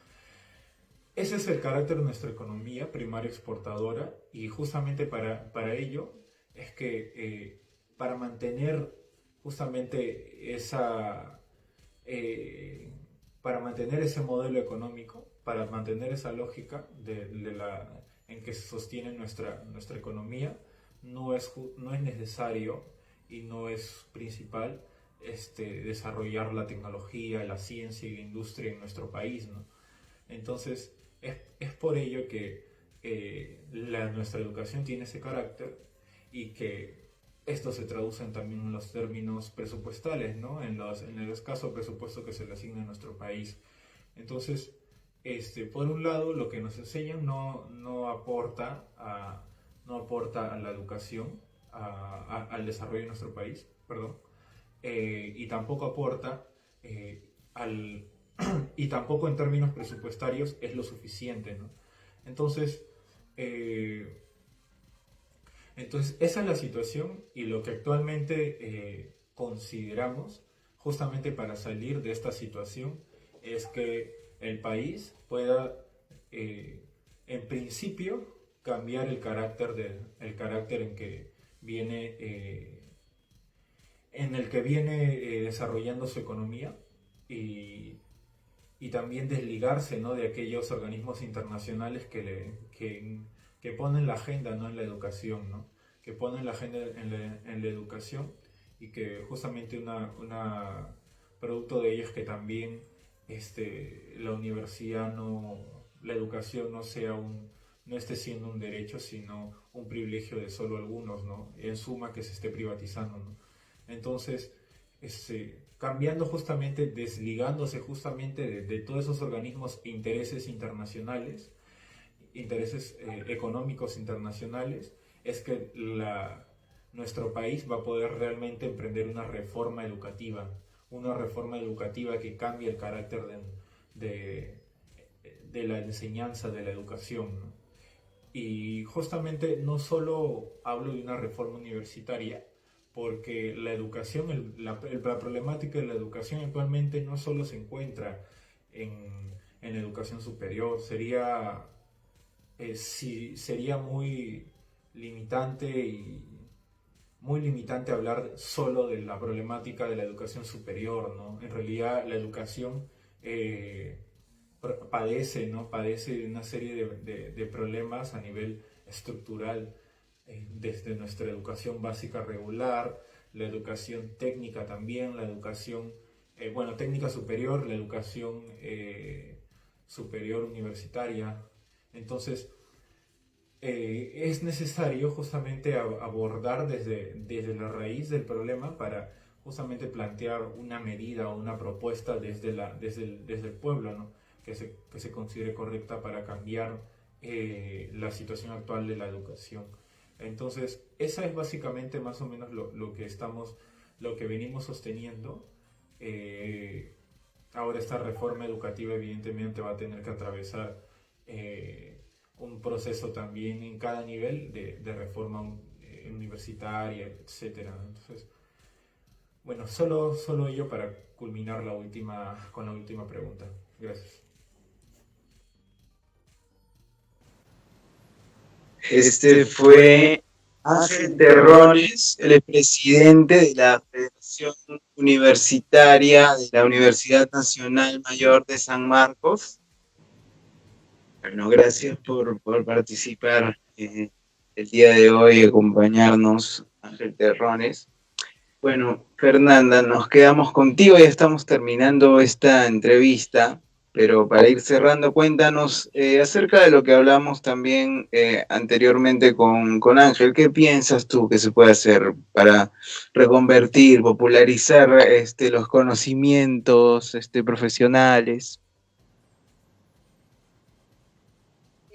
ese es el carácter de nuestra economía primaria exportadora, y justamente para ello es que para mantener justamente para mantener ese modelo económico, para mantener esa lógica en que se sostiene nuestra economía, no es necesario y no es principal desarrollar la tecnología, la ciencia y la industria en nuestro país, ¿no? Entonces, es por ello que nuestra educación tiene ese carácter, y que esto se traduce también en los términos presupuestales, ¿no? En el escaso presupuesto que se le asigna a nuestro país. Entonces, por un lado, lo que nos enseñan no aporta a la educación, al desarrollo de nuestro país, perdón, y tampoco aporta y tampoco en términos presupuestarios es lo suficiente, ¿no? Entonces, esa es la situación, y lo que actualmente consideramos justamente para salir de esta situación es que el país pueda, en principio, cambiar el carácter en el que viene desarrollando su economía, y también desligarse, ¿no? De aquellos organismos internacionales que ponen la agenda, ¿no? En la educación, ¿no? Que ponen la agenda en la educación, y que justamente una producto de ello es que también la educación no esté siendo un derecho, sino un privilegio de solo algunos, ¿no? En suma, que se esté privatizando, ¿no? Entonces, cambiando justamente, desligándose justamente de todos esos organismos e intereses internacionales, intereses económicos internacionales, es que nuestro país va a poder realmente emprender una reforma educativa que cambie el carácter de la enseñanza, de la educación, ¿no? Y justamente no solo hablo de una reforma universitaria, porque la educación, la problemática de la educación actualmente no solo se encuentra en educación superior. Sería muy limitante hablar solo de la problemática de la educación superior, ¿no? En realidad la educación padece, ¿no? Padece una serie de problemas a nivel estructural, desde nuestra educación básica regular, la educación técnica también, la educación, técnica superior, la educación superior universitaria. Entonces, es necesario justamente abordar desde la raíz del problema, para justamente plantear una medida o una propuesta desde el pueblo, ¿no? Que se considere correcta para cambiar la situación actual de la educación. Entonces, esa es básicamente más o menos lo que venimos sosteniendo. Ahora esta reforma educativa evidentemente va a tener que atravesar un proceso también en cada nivel de reforma universitaria, etcétera. Entonces, bueno, solo ello para culminar con la última pregunta. Gracias. Este fue Ángel Terrones, el presidente de la Federación Universitaria de la Universidad Nacional Mayor de San Marcos. Bueno, gracias por participar el día de hoy, acompañarnos, Ángel Terrones. Bueno, Fernanda, nos quedamos contigo, ya estamos terminando esta entrevista, pero para ir cerrando, cuéntanos acerca de lo que hablamos también anteriormente con Ángel. ¿Qué piensas tú que se puede hacer para reconvertir, popularizar los conocimientos profesionales?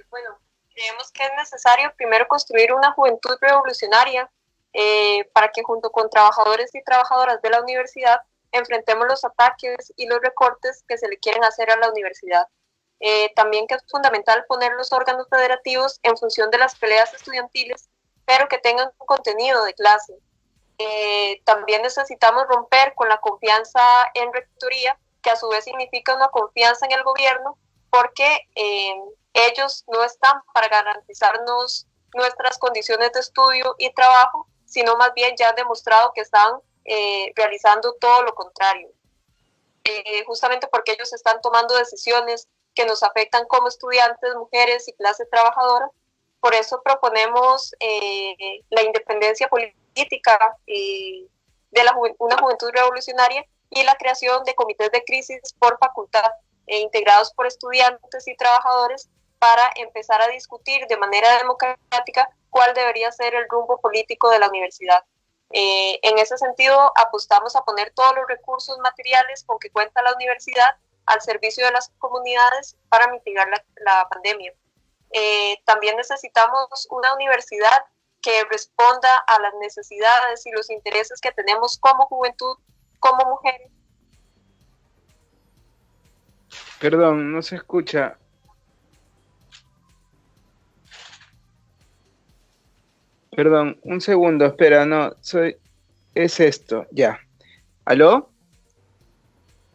Bueno, creemos que es necesario primero construir una juventud revolucionaria para que junto con trabajadores y trabajadoras de la universidad enfrentemos los ataques y los recortes que se le quieren hacer a la universidad. También que es fundamental poner los órganos federativos en función de las peleas estudiantiles, pero que tengan un contenido de clase. También necesitamos romper con la confianza en rectoría, que a su vez significa una confianza en el gobierno, porque ellos no están para garantizarnos nuestras condiciones de estudio y trabajo, sino más bien ya han demostrado que están realizando todo lo contrario. Justamente porque ellos están tomando decisiones que nos afectan como estudiantes, mujeres y clase trabajadora. Por eso proponemos la independencia política de una juventud revolucionaria y la creación de comités de crisis por facultad, integrados por estudiantes y trabajadores, para empezar a discutir de manera democrática cuál debería ser el rumbo político de la universidad. En ese sentido, apostamos a poner todos los recursos materiales con que cuenta la universidad al servicio de las comunidades para mitigar la pandemia. También necesitamos una universidad que responda a las necesidades y los intereses que tenemos como juventud, como mujeres. Perdón, no se escucha. Perdón, un segundo, espera, no, es esto, ya. ¿Aló?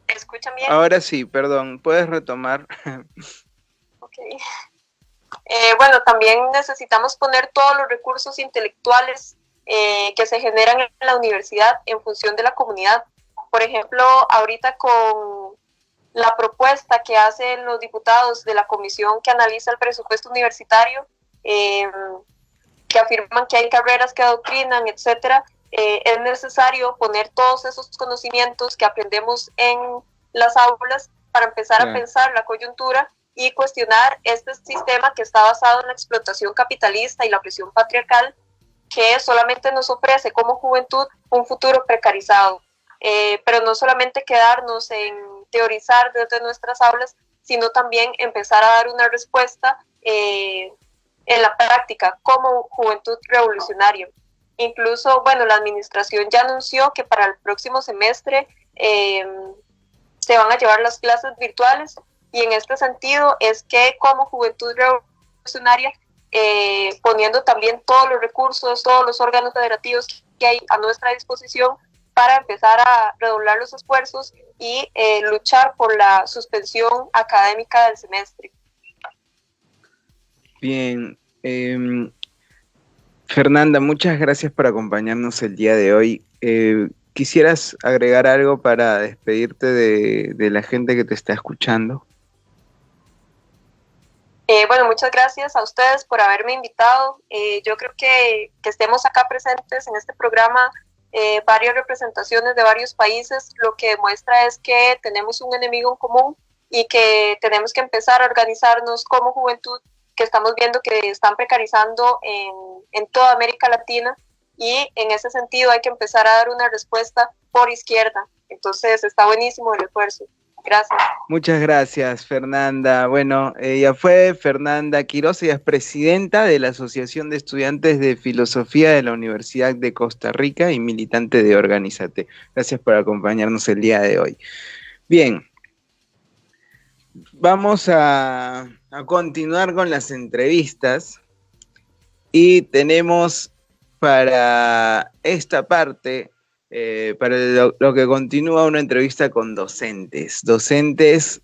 ¿Me escuchan bien? Ahora sí, perdón, ¿puedes retomar? Ok. Bueno, también necesitamos poner todos los recursos intelectuales que se generan en la universidad en función de la comunidad. Por ejemplo, ahorita con la propuesta que hacen los diputados de la comisión que analiza el presupuesto universitario, que afirman que hay carreras que adoctrinan, etcétera, es necesario poner todos esos conocimientos que aprendemos en las aulas para empezar a pensar la coyuntura y cuestionar este sistema que está basado en la explotación capitalista y la presión patriarcal, que solamente nos ofrece como juventud un futuro precarizado. Pero no solamente quedarnos en teorizar desde nuestras aulas, sino también empezar a dar una respuesta en la práctica como juventud revolucionaria. Incluso, bueno, la administración ya anunció que para el próximo semestre se van a llevar las clases virtuales, y en este sentido es que como juventud revolucionaria, poniendo también todos los recursos, todos los órganos federativos que hay a nuestra disposición para empezar a redoblar los esfuerzos y luchar por la suspensión académica del semestre. Bien, Fernanda, muchas gracias por acompañarnos el día de hoy. ¿Quisieras agregar algo para despedirte de la gente que te está escuchando? Bueno, muchas gracias a ustedes por haberme invitado. Yo creo que estemos acá presentes en este programa, varias representaciones de varios países, lo que demuestra es que tenemos un enemigo en común y que tenemos que empezar a organizarnos como juventud, que estamos viendo que están precarizando en toda América Latina, y en ese sentido hay que empezar a dar una respuesta por izquierda. Entonces está buenísimo el esfuerzo. Gracias. Muchas gracias, Fernanda. Bueno, ella fue Fernanda Quiroz, ella es presidenta de la Asociación de Estudiantes de Filosofía de la Universidad de Costa Rica y militante de Organízate. Gracias por acompañarnos el día de hoy. Bien, vamos a continuar con las entrevistas y tenemos para esta parte, para lo que continúa, una entrevista con docentes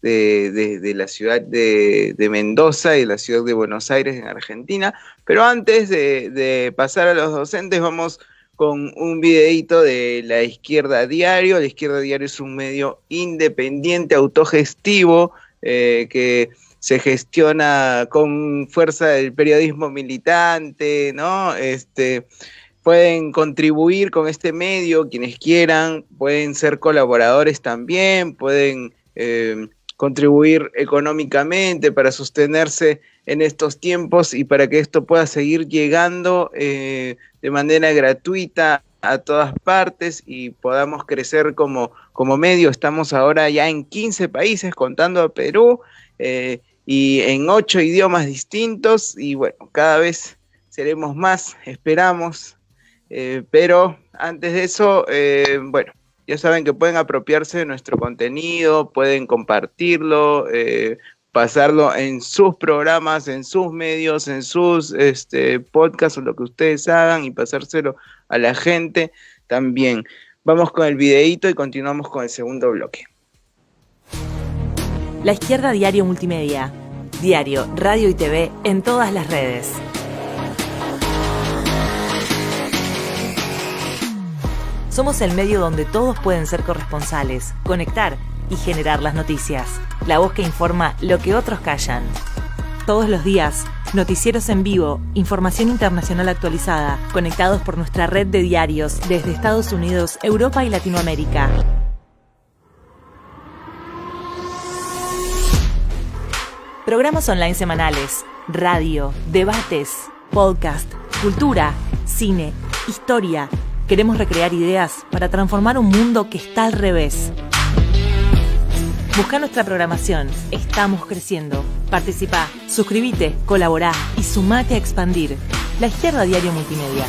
de la ciudad de Mendoza y de la ciudad de Buenos Aires en Argentina. Pero antes de pasar a los docentes, vamos con un videíto de La Izquierda Diario. La Izquierda Diario es un medio independiente, autogestivo, que se gestiona con fuerza del periodismo militante, ¿no? Pueden contribuir con este medio quienes quieran, pueden ser colaboradores también, pueden contribuir económicamente para sostenerse en estos tiempos y para que esto pueda seguir llegando de manera gratuita a todas partes y podamos crecer como medio. Estamos ahora ya en 15 países, contando a Perú, y en 8 idiomas distintos, y bueno, cada vez seremos más, esperamos. Pero antes de eso, bueno, ya saben que pueden apropiarse de nuestro contenido, pueden compartirlo, pasarlo en sus programas, en sus medios, en sus podcasts o lo que ustedes hagan y pasárselo a la gente también. Vamos con el videíto y continuamos con el segundo bloque. La Izquierda Diario Multimedia. Diario, radio y TV en todas las redes. Somos el medio donde todos pueden ser corresponsales, conectar y generar las noticias. La voz que informa lo que otros callan. Todos los días, noticieros en vivo, información internacional actualizada, conectados por nuestra red de diarios desde Estados Unidos, Europa y Latinoamérica. Programas online semanales, radio, debates, podcast, cultura, cine, historia. Queremos recrear ideas para transformar un mundo que está al revés. Busca nuestra programación. Estamos creciendo. Participa, suscríbete, colaborá y sumate a expandir. La Izquierda Diario Multimedia.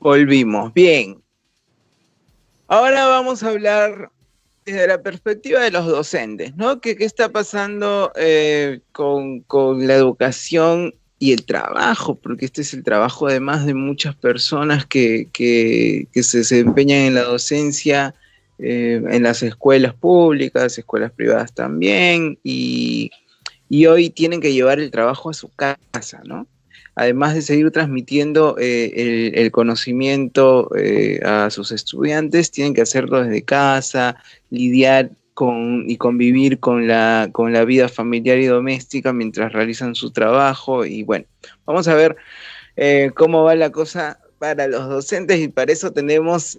Volvimos. Bien. Ahora vamos a hablar desde la perspectiva de los docentes, ¿no? ¿Qué está pasando con la educación y el trabajo? Porque este es el trabajo además de muchas personas que se desempeñan en la docencia, en las escuelas públicas, escuelas privadas también, y hoy tienen que llevar el trabajo a su casa, ¿no? Además de seguir transmitiendo el conocimiento a sus estudiantes, tienen que hacerlo desde casa, lidiar y convivir con la vida familiar y doméstica mientras realizan su trabajo. Y bueno, vamos a ver cómo va la cosa para los docentes, y para eso tenemos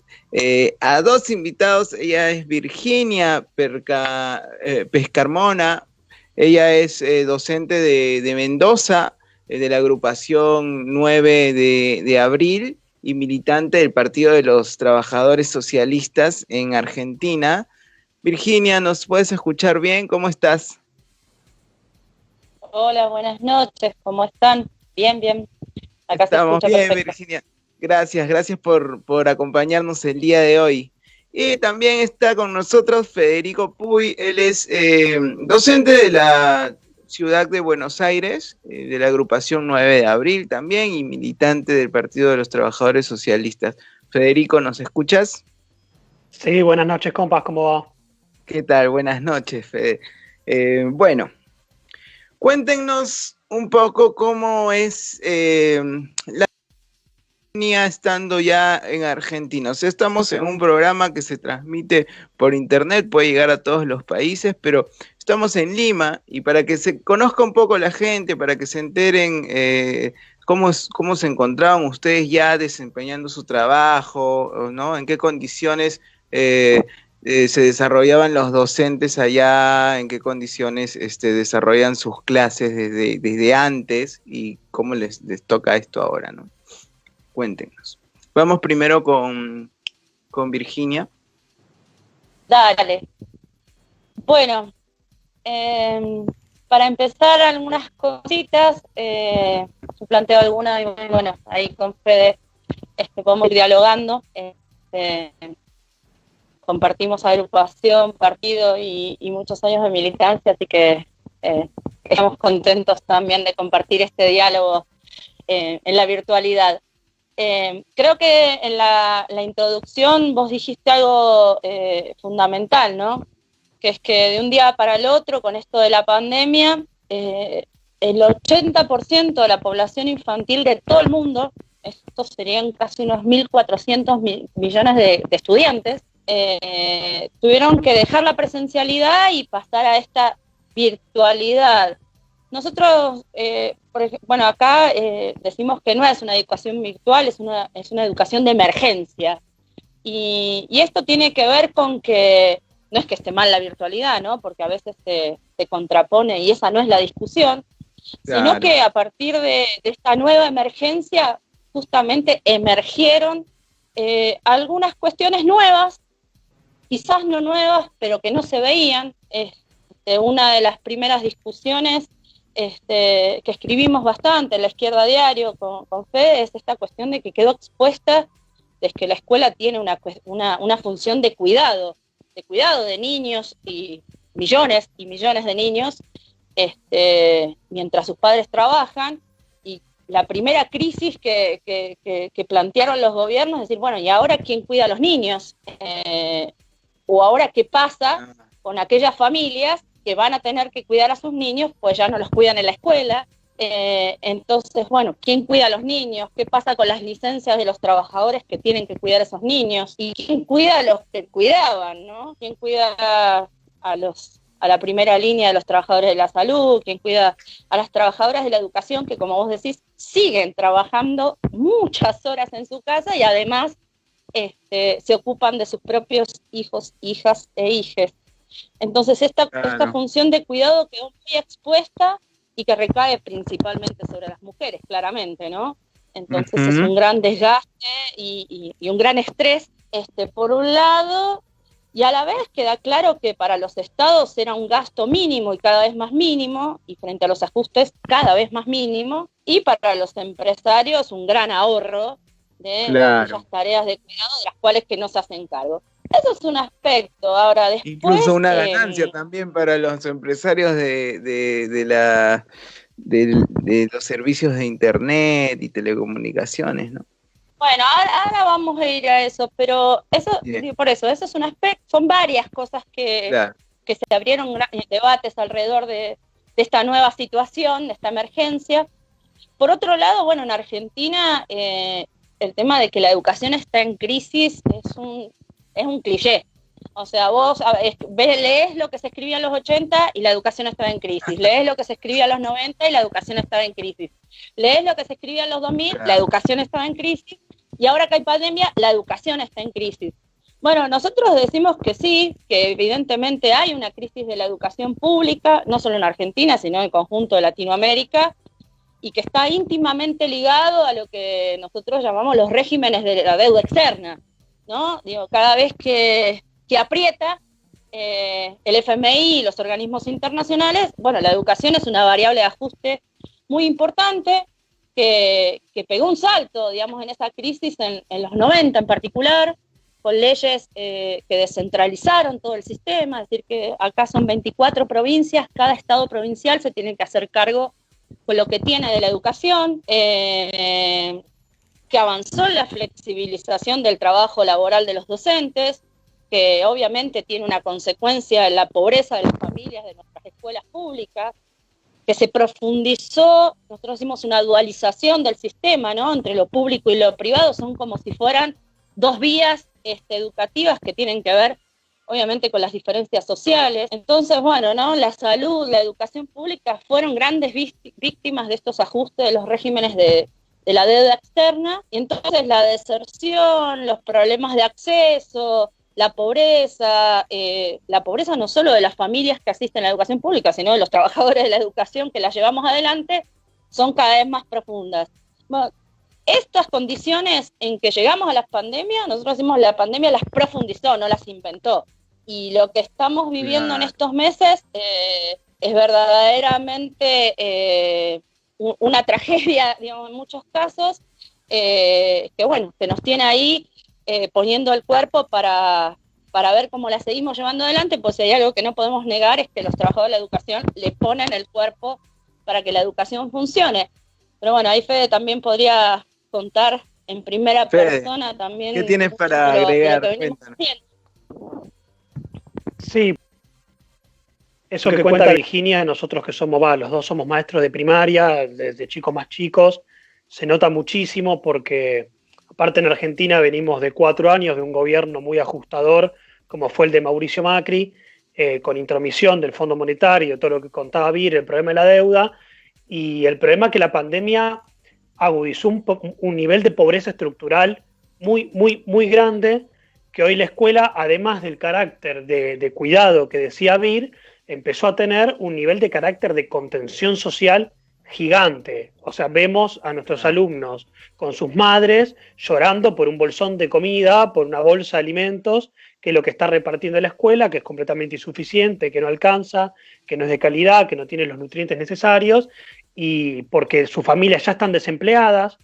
a dos invitados. Ella es Virginia Pescarmona. Ella es docente de Mendoza, de la agrupación 9 de abril y militante del Partido de los Trabajadores Socialistas en Argentina. Virginia, ¿nos puedes escuchar bien? ¿Cómo estás? Hola, buenas noches, ¿cómo están? Bien, bien. Acá estamos se escucha bien, perfecto. Virginia. Gracias por acompañarnos el día de hoy. Y también está con nosotros Federico Puy. Él es docente de la ciudad de Buenos Aires, de la agrupación 9 de abril también, y militante del Partido de los Trabajadores Socialistas. Federico, ¿nos escuchas? Sí, buenas noches, compas, ¿cómo va? ¿Qué tal? Buenas noches, Fede. Bueno, cuéntenos un poco cómo es la línea estando ya en Argentina. O sea, estamos en un programa que se transmite por internet, puede llegar a todos los países, pero estamos en Lima, y para que se conozca un poco la gente, para que se enteren cómo se encontraban ustedes ya desempeñando su trabajo, ¿no? En qué condiciones se desarrollaban los docentes allá, en qué condiciones desarrollan sus clases desde antes, y cómo les toca esto ahora, ¿no? Cuéntenos. Vamos primero con Virginia. Dale. Bueno, para empezar algunas cositas, yo planteo algunas y bueno, ahí con Fede podemos ir dialogando. Compartimos agrupación, partido y muchos años de militancia, así que estamos contentos también de compartir este diálogo en la virtualidad. Creo que en la introducción vos dijiste algo fundamental, ¿no? Que es que de un día para el otro, con esto de la pandemia, el 80% de la población infantil de todo el mundo, estos serían casi unos 1.400 millones de estudiantes, tuvieron que dejar la presencialidad y pasar a esta virtualidad. Nosotros, por ejemplo, bueno, acá decimos que no es una educación virtual, es una educación de emergencia. Y esto tiene que ver con que no es que esté mal la virtualidad, ¿no? Porque a veces se contrapone y esa no es la discusión, claro, sino que a partir de esta nueva emergencia justamente emergieron algunas cuestiones nuevas, quizás no nuevas, pero que no se veían. Una de las primeras discusiones que escribimos bastante en La Izquierda Diario con Fede es esta cuestión de que quedó expuesta, de que la escuela tiene una función de cuidado de niños y millones de niños mientras sus padres trabajan. Y la primera crisis que plantearon los gobiernos es decir, bueno, ¿y ahora quién cuida a los niños? O ahora qué pasa con aquellas familias que van a tener que cuidar a sus niños, pues ya no los cuidan en la escuela. Entonces, bueno, ¿quién cuida a los niños? ¿Qué pasa con las licencias de los trabajadores que tienen que cuidar a esos niños? ¿Y quién cuida a los que cuidaban, no? ¿Quién cuida a la primera línea de los trabajadores de la salud? ¿Quién cuida a las trabajadoras de la educación que, como vos decís, siguen trabajando muchas horas en su casa y además se ocupan de sus propios hijos, hijas e hijes? Entonces esta función de cuidado quedó muy expuesta y que recae principalmente sobre las mujeres, claramente, ¿no? Entonces es un gran desgaste y un gran estrés, por un lado, y a la vez queda claro que para los estados era un gasto mínimo y cada vez más mínimo, y frente a los ajustes cada vez más mínimo, y para los empresarios un gran ahorro de aquellas tareas de cuidado de las cuales que no se hacen cargo. Eso es un aspecto. Ahora, después, incluso una ganancia también para los empresarios de los servicios de internet y telecomunicaciones, ¿no? Bueno, ahora vamos a ir a eso, pero eso, por eso es un aspecto, son varias cosas que se abrieron debates alrededor de esta nueva situación, de esta emergencia. Por otro lado, bueno, en Argentina el tema de que la educación está en crisis es un cliché. O sea, vos lees lo que se escribía en los 80 y la educación estaba en crisis. Lees lo que se escribía en los 90 y la educación estaba en crisis. Lees lo que se escribía en los 2000, la educación estaba en crisis. Y ahora que hay pandemia, la educación está en crisis. Bueno, nosotros decimos que sí, que evidentemente hay una crisis de la educación pública, no solo en Argentina, sino en el conjunto de Latinoamérica, y que está íntimamente ligado a lo que nosotros llamamos los regímenes de la deuda externa, ¿no? Digo, cada vez que aprieta el FMI y los organismos internacionales, bueno, la educación es una variable de ajuste muy importante que pegó un salto, digamos, en esa crisis en los 90 en particular, con leyes que descentralizaron todo el sistema, es decir, que acá son 24 provincias, cada estado provincial se tiene que hacer cargo con lo que tiene de la educación, que avanzó en la flexibilización del trabajo laboral de los docentes, que obviamente tiene una consecuencia en la pobreza de las familias de nuestras escuelas públicas, que se profundizó, nosotros hicimos una dualización del sistema, ¿no? Entre lo público y lo privado, son como si fueran dos vías educativas que tienen que ver, obviamente, con las diferencias sociales. Entonces, bueno, ¿no? La salud, la educación pública fueron grandes víctimas de estos ajustes de los regímenes de la deuda externa, y entonces la deserción, los problemas de acceso, la pobreza no solo de las familias que asisten a la educación pública, sino de los trabajadores de la educación que la llevamos adelante, son cada vez más profundas. Bueno, estas condiciones en que llegamos a la pandemia, nosotros decimos la pandemia las profundizó, no las inventó. Y lo que estamos viviendo en estos meses es verdaderamente una tragedia, digamos, en muchos casos, que nos tiene ahí poniendo el cuerpo para ver cómo la seguimos llevando adelante, pues si hay algo que no podemos negar es que los trabajadores de la educación le ponen el cuerpo para que la educación funcione. Pero bueno, ahí Fede también podría contar en primera persona también. ¿Qué tienes para agregar? Sí, eso que cuenta Virginia, nosotros que somos, los dos somos maestros de primaria, desde chicos más chicos, se nota muchísimo porque, aparte en Argentina venimos de 4 años de un gobierno muy ajustador, como fue el de Mauricio Macri, con intromisión del Fondo Monetario, todo lo que contaba Vir, el problema de la deuda, y el problema que la pandemia agudizó un nivel de pobreza estructural muy, muy, muy grande, que hoy la escuela, además del carácter de cuidado que decía Vir, empezó a tener un nivel de carácter de contención social gigante. O sea, vemos a nuestros alumnos con sus madres llorando por un bolsón de comida, por una bolsa de alimentos, que es lo que está repartiendo la escuela, que es completamente insuficiente, que no alcanza, que no es de calidad, que no tiene los nutrientes necesarios, y porque sus familias ya están desempleadas,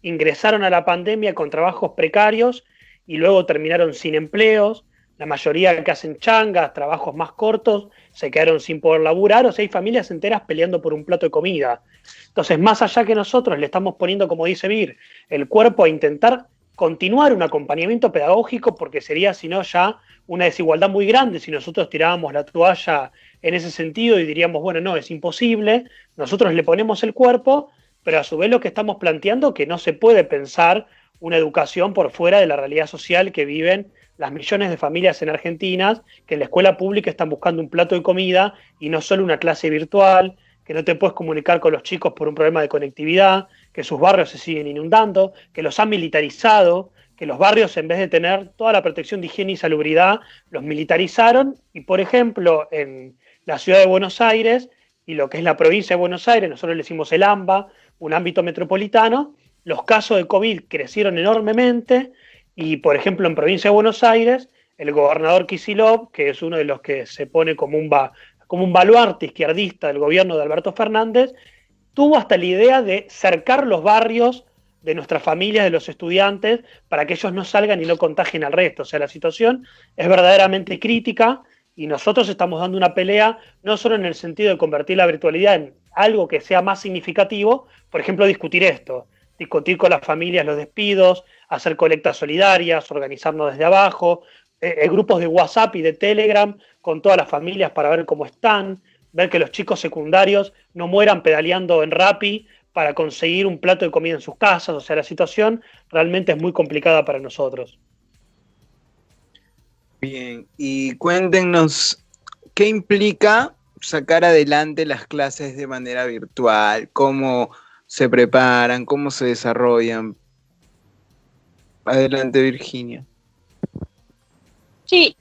ingresaron a la pandemia con trabajos precarios y luego terminaron sin empleos. La mayoría que hacen changas, trabajos más cortos, se quedaron sin poder laburar, o sea, hay familias enteras peleando por un plato de comida. Entonces, más allá que nosotros le estamos poniendo, como dice Vir, el cuerpo a intentar continuar un acompañamiento pedagógico, porque sería, si no, ya una desigualdad muy grande si nosotros tirábamos la toalla en ese sentido y diríamos, bueno, no, es imposible, nosotros le ponemos el cuerpo, pero a su vez lo que estamos planteando que no se puede pensar una educación por fuera de la realidad social que viven las millones de familias en Argentina, que en la escuela pública están buscando un plato de comida y no solo una clase virtual, que no te puedes comunicar con los chicos por un problema de conectividad, que sus barrios se siguen inundando, que los han militarizado, que los barrios, en vez de tener toda la protección de higiene y salubridad, los militarizaron. Y, por ejemplo, en la ciudad de Buenos Aires y lo que es la provincia de Buenos Aires, nosotros le decimos el AMBA, un ámbito metropolitano, los casos de COVID crecieron enormemente y, por ejemplo, en provincia de Buenos Aires, el gobernador Kicillof, que es uno de los que se pone como un baluarte izquierdista del gobierno de Alberto Fernández, tuvo hasta la idea de cercar los barrios de nuestras familias, de los estudiantes, para que ellos no salgan y no contagien al resto. O sea, la situación es verdaderamente crítica y nosotros estamos dando una pelea no solo en el sentido de convertir la virtualidad en algo que sea más significativo, por ejemplo, discutir con las familias los despidos, hacer colectas solidarias, organizarnos desde abajo, grupos de WhatsApp y de Telegram con todas las familias para ver cómo están, ver que los chicos secundarios no mueran pedaleando en Rappi para conseguir un plato de comida en sus casas. O sea, la situación realmente es muy complicada para nosotros. Bien, y cuéntenos, ¿qué implica sacar adelante las clases de manera virtual? ¿Cómo se preparan? ¿Cómo se desarrollan? Adelante, Virginia. Sí,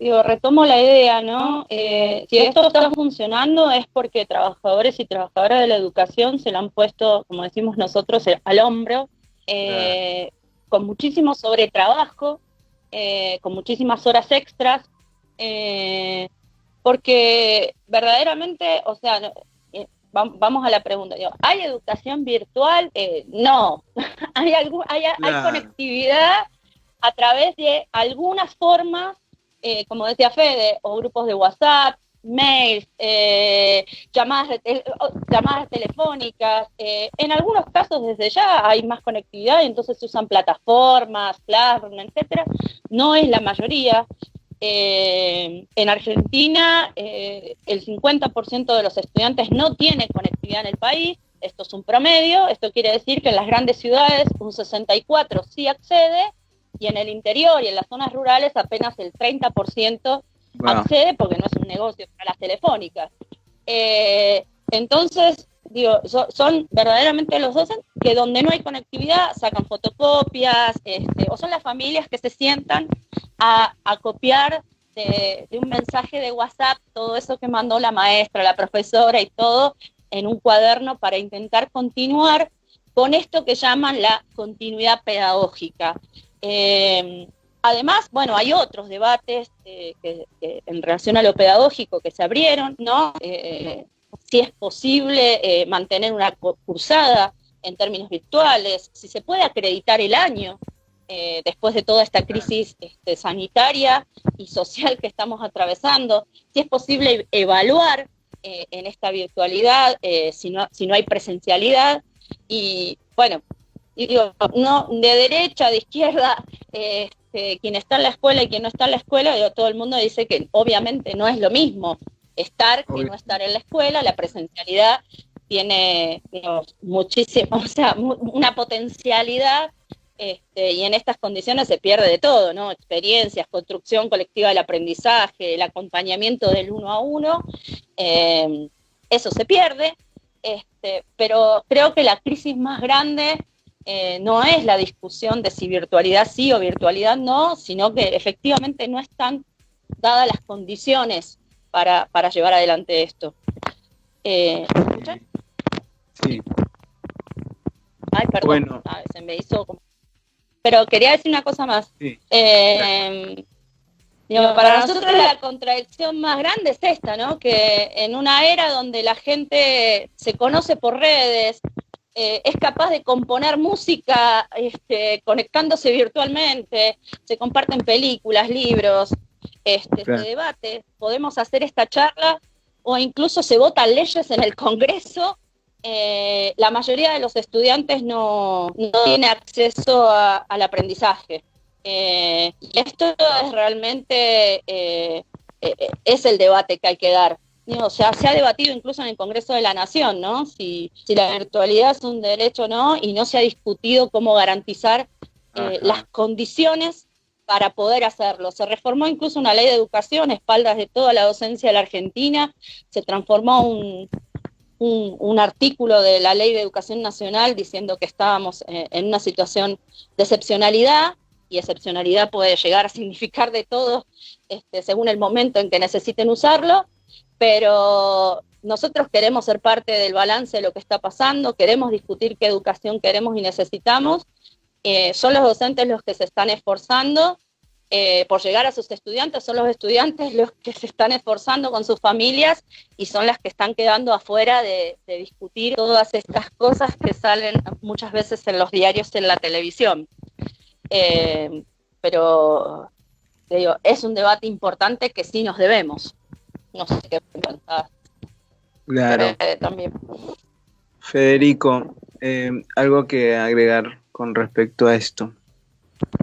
retomo la idea, ¿no? Si esto está funcionando es porque trabajadores y trabajadoras de la educación se lo han puesto, como decimos nosotros, al hombro, con muchísimo sobretrabajo, con muchísimas horas extras, porque verdaderamente, o sea, vamos a la pregunta, ¿hay educación virtual? No, hay conectividad a través de algunas formas, como decía Fede, o grupos de WhatsApp, mails, llamadas telefónicas. En algunos casos desde ya hay más conectividad y entonces se usan plataformas, Classroom, etcétera. No es la mayoría. En Argentina el 50% de los estudiantes no tiene conectividad en el país. Esto es un promedio. Esto quiere decir que en las grandes ciudades un 64% sí accede, y en el interior y en las zonas rurales apenas el 30% accede, porque no es un negocio para las telefónicas. Entonces, son verdaderamente los docentes que donde no hay conectividad sacan fotocopias, o son las familias que se sientan a copiar de un mensaje de WhatsApp todo eso que mandó la maestra, la profesora y todo en un cuaderno para intentar continuar con esto que llaman la continuidad pedagógica. Además, bueno, hay otros debates que en relación a lo pedagógico que se abrieron, ¿no? Si es posible mantener una cursada en términos virtuales, si se puede acreditar el año después de toda esta crisis sanitaria y social que estamos atravesando, si es posible evaluar en esta virtualidad si no hay presencialidad. Y bueno, digo, no, de derecha, de izquierda, quien está en la escuela y quien no está en la escuela, digo, todo el mundo dice que obviamente no es lo mismo estar que no estar en la escuela. La presencialidad tiene, digamos, muchísimo, o sea, una potencialidad, y en estas condiciones se pierde de todo, ¿no? Experiencias, construcción colectiva del aprendizaje, el acompañamiento del 1 a 1, eso se pierde, pero creo que la crisis más grande no es la discusión de si virtualidad sí o virtualidad no, sino que efectivamente no están dadas las condiciones para llevar adelante esto. ¿Me escuchan? Sí. Ay, perdón, Bueno. se me hizo como... Pero quería decir una cosa más. Sí. Digo, para nosotros la contradicción más grande es esta, ¿no? Que en una era donde la gente se conoce por redes, es capaz de componer música conectándose virtualmente, se comparten películas, libros, Claro. se debate, podemos hacer esta charla o incluso se votan leyes en el Congreso. La mayoría de los estudiantes no tiene acceso al aprendizaje. Y esto es realmente es el debate que hay que dar. O sea, se ha debatido incluso en el Congreso de la Nación, ¿no? Si la virtualidad es un derecho o no, y no se ha discutido cómo garantizar las condiciones para poder hacerlo. Se reformó incluso una ley de educación a espaldas de toda la docencia de la Argentina, se transformó un artículo de la Ley de Educación Nacional diciendo que estábamos en una situación de excepcionalidad, y excepcionalidad puede llegar a significar de todo según el momento en que necesiten usarlo, pero nosotros queremos ser parte del balance de lo que está pasando, queremos discutir qué educación queremos y necesitamos. Son los docentes los que se están esforzando por llegar a sus estudiantes, son los estudiantes los que se están esforzando con sus familias y son las que están quedando afuera de discutir todas estas cosas que salen muchas veces en los diarios, en la televisión. Pero te digo, es un debate importante que sí nos debemos. No sé qué pensás. Claro. También. Federico, algo que agregar con respecto a esto.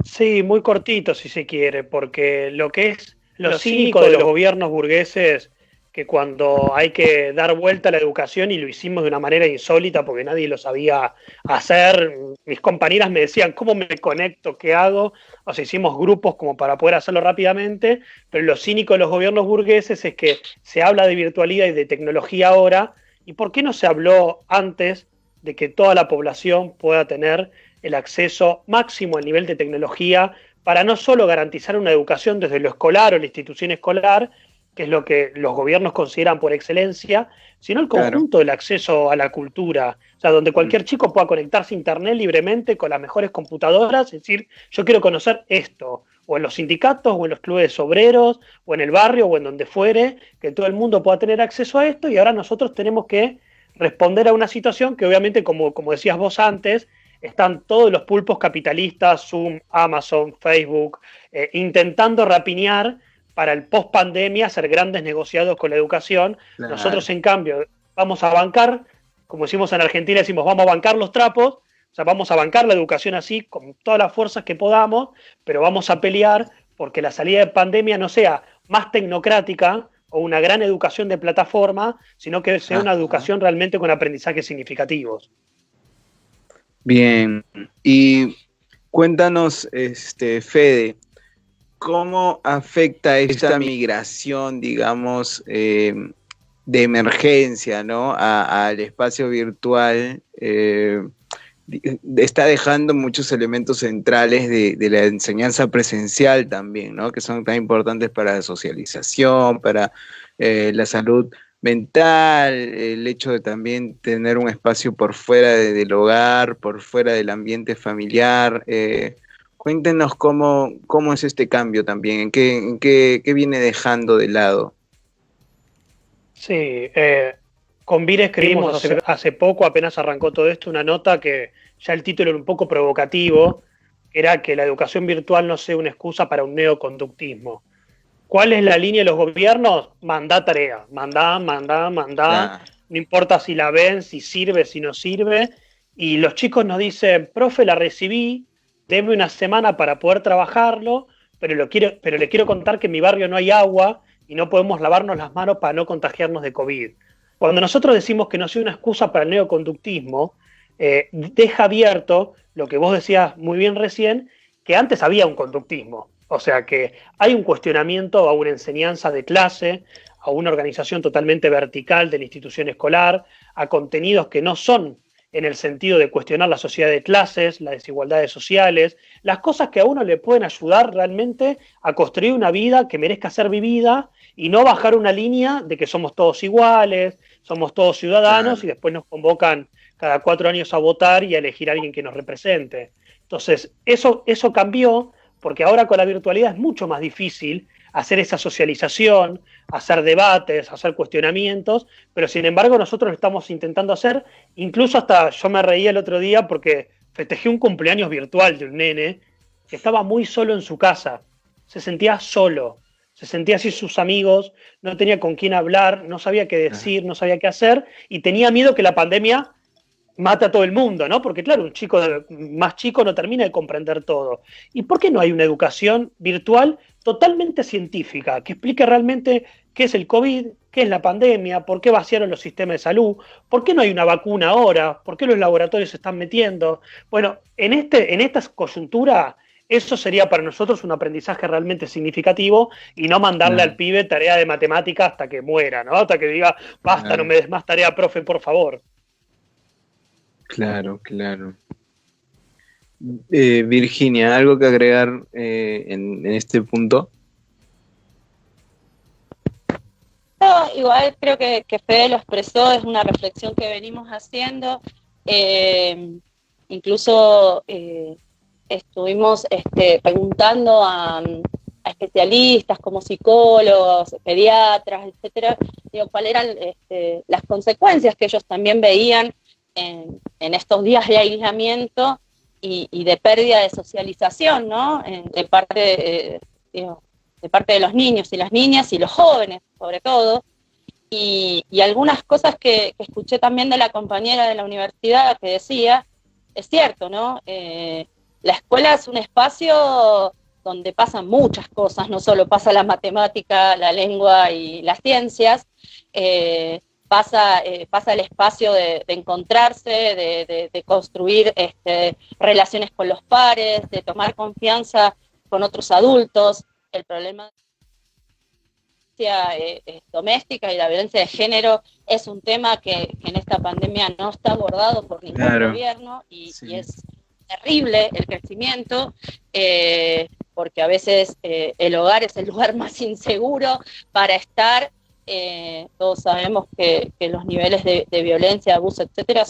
Sí, muy cortito si se quiere, porque lo que es lo cínico de los gobiernos burgueses, que cuando hay que dar vuelta a la educación, y lo hicimos de una manera insólita porque nadie lo sabía hacer, mis compañeras me decían, ¿cómo me conecto? ¿Qué hago? O sea, hicimos grupos como para poder hacerlo rápidamente, pero lo cínico de los gobiernos burgueses es que se habla de virtualidad y de tecnología ahora, ¿y por qué no se habló antes de que toda la población pueda tener el acceso máximo al nivel de tecnología para no solo garantizar una educación desde lo escolar o la institución escolar, que es lo que los gobiernos consideran por excelencia, sino el conjunto del acceso a la cultura, o sea, donde cualquier chico pueda conectarse a internet libremente con las mejores computadoras, es decir, yo quiero conocer esto, o en los sindicatos, o en los clubes obreros, o en el barrio, o en donde fuere, que todo el mundo pueda tener acceso a esto, y ahora nosotros tenemos que responder a una situación que obviamente, como decías vos antes, están todos los pulpos capitalistas, Zoom, Amazon, Facebook, intentando rapiñar para el post-pandemia, hacer grandes negociados con la educación. Claro. Nosotros, en cambio, vamos a bancar, como decimos en Argentina, decimos vamos a bancar los trapos, o sea, vamos a bancar la educación así, con todas las fuerzas que podamos, pero vamos a pelear porque la salida de pandemia no sea más tecnocrática o una gran educación de plataforma, sino que sea una educación realmente con aprendizajes significativos. Bien, y cuéntanos, Fede, ¿cómo afecta esta migración, digamos, de emergencia, ¿no? al espacio virtual? Está dejando muchos elementos centrales de la enseñanza presencial también, ¿no? Que son tan importantes para la socialización, para la salud mental, el hecho de también tener un espacio por fuera del hogar, por fuera del ambiente familiar. Cuéntenos cómo es este cambio también, qué viene dejando de lado. Sí, con Vir escribimos hace poco, apenas arrancó todo esto, una nota que ya el título era un poco provocativo, que era que la educación virtual no sea una excusa para un neoconductismo. ¿Cuál es la línea de los gobiernos? Mandá tarea, mandá, no importa si la ven, si sirve, si no sirve, y los chicos nos dicen, profe, la recibí, deme una semana para poder trabajarlo, pero le quiero contar que en mi barrio no hay agua y no podemos lavarnos las manos para no contagiarnos de COVID. Cuando nosotros decimos que no sea una excusa para el neoconductismo, deja abierto lo que vos decías muy bien recién, que antes había un conductismo. O sea que hay un cuestionamiento a una enseñanza de clase, a una organización totalmente vertical de la institución escolar, a contenidos que no son en el sentido de cuestionar la sociedad de clases, las desigualdades sociales, las cosas que a uno le pueden ayudar realmente a construir una vida que merezca ser vivida y no bajar una línea de que somos todos iguales, somos todos ciudadanos y después nos convocan cada 4 años a votar y a elegir a alguien que nos represente. Entonces, eso cambió porque ahora con la virtualidad es mucho más difícil hacer esa socialización, hacer debates, hacer cuestionamientos, pero sin embargo nosotros lo estamos intentando hacer, incluso hasta yo me reía el otro día porque festejé un cumpleaños virtual de un nene que estaba muy solo en su casa, se sentía solo, se sentía sin sus amigos, no tenía con quién hablar, no sabía qué decir, no sabía qué hacer y tenía miedo que la pandemia mata a todo el mundo, ¿no? Porque claro, un chico más chico no termina de comprender todo. ¿Y por qué no hay una educación virtual totalmente científica que explique realmente qué es el COVID, qué es la pandemia, por qué vaciaron los sistemas de salud, por qué no hay una vacuna ahora, por qué los laboratorios se están metiendo? Bueno, en esta coyuntura, eso sería para nosotros un aprendizaje realmente significativo y no mandarle al pibe tarea de matemática hasta que muera, ¿no? Hasta que diga, basta, no me des más tarea, profe, por favor. Claro. Virginia, ¿algo que agregar en este punto? No, igual creo que Fede lo expresó, es una reflexión que venimos haciendo. Incluso estuvimos preguntando a especialistas como psicólogos, pediatras, etcétera, cuáles eran las consecuencias que ellos también veían en estos días de aislamiento y de pérdida de socialización, ¿no? De parte de los niños y las niñas y los jóvenes, sobre todo. Y algunas cosas que escuché también de la compañera de la universidad que decía, es cierto, ¿no? La escuela es un espacio donde pasan muchas cosas, no solo pasa la matemática, la lengua y las ciencias, pasa el espacio de encontrarse, de construir relaciones con los pares, de tomar confianza con otros adultos. El problema de la violencia doméstica y la violencia de género es un tema que en esta pandemia no está abordado por ningún gobierno y es terrible el crecimiento, porque a veces el hogar es el lugar más inseguro para estar. Todos sabemos que los niveles de violencia, abuso, etcétera,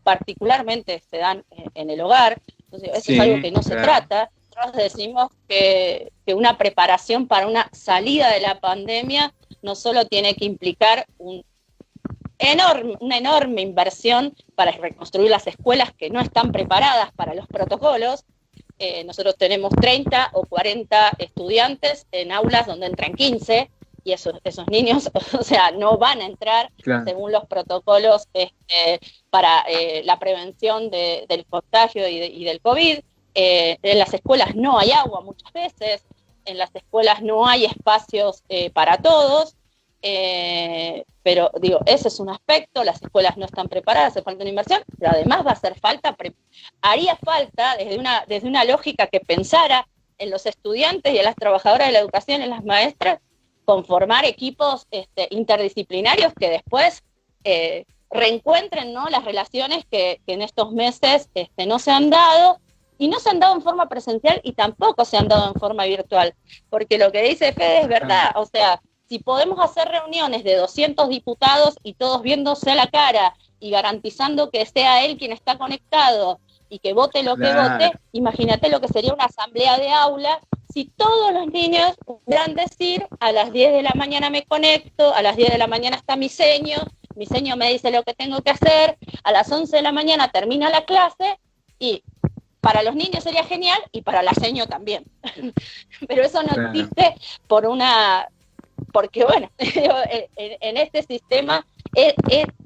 particularmente se dan en el hogar. Entonces, eso es algo que no se trata. Nosotros decimos que una preparación para una salida de la pandemia no solo tiene que implicar una enorme inversión para reconstruir las escuelas que no están preparadas para los protocolos. Nosotros tenemos 30 o 40 estudiantes en aulas donde entran 15, y esos niños, o sea, no van a entrar según los protocolos para la prevención del contagio y del COVID. En las escuelas no hay agua muchas veces, en las escuelas no hay espacios para todos, pero digo, ese es un aspecto, las escuelas no están preparadas, hace falta una inversión, pero además va a hacer falta, haría falta desde una lógica que pensara en los estudiantes y en las trabajadoras de la educación, en las maestras, conformar equipos interdisciplinarios que después reencuentren, ¿no?, las relaciones que en estos meses no se han dado, y no se han dado en forma presencial y tampoco se han dado en forma virtual, porque lo que dice Fede es verdad, o sea, si podemos hacer reuniones de 200 diputados y todos viéndose a la cara y garantizando que sea él quien está conectado y que vote lo que vote, imagínate lo que sería una asamblea de aula si todos los niños pudieran decir a las 10 de la mañana me conecto, a las 10 de la mañana está mi seño me dice lo que tengo que hacer, a las 11 de la mañana termina la clase, y para los niños sería genial y para la seño también. Pero eso no existe porque bueno, en este sistema es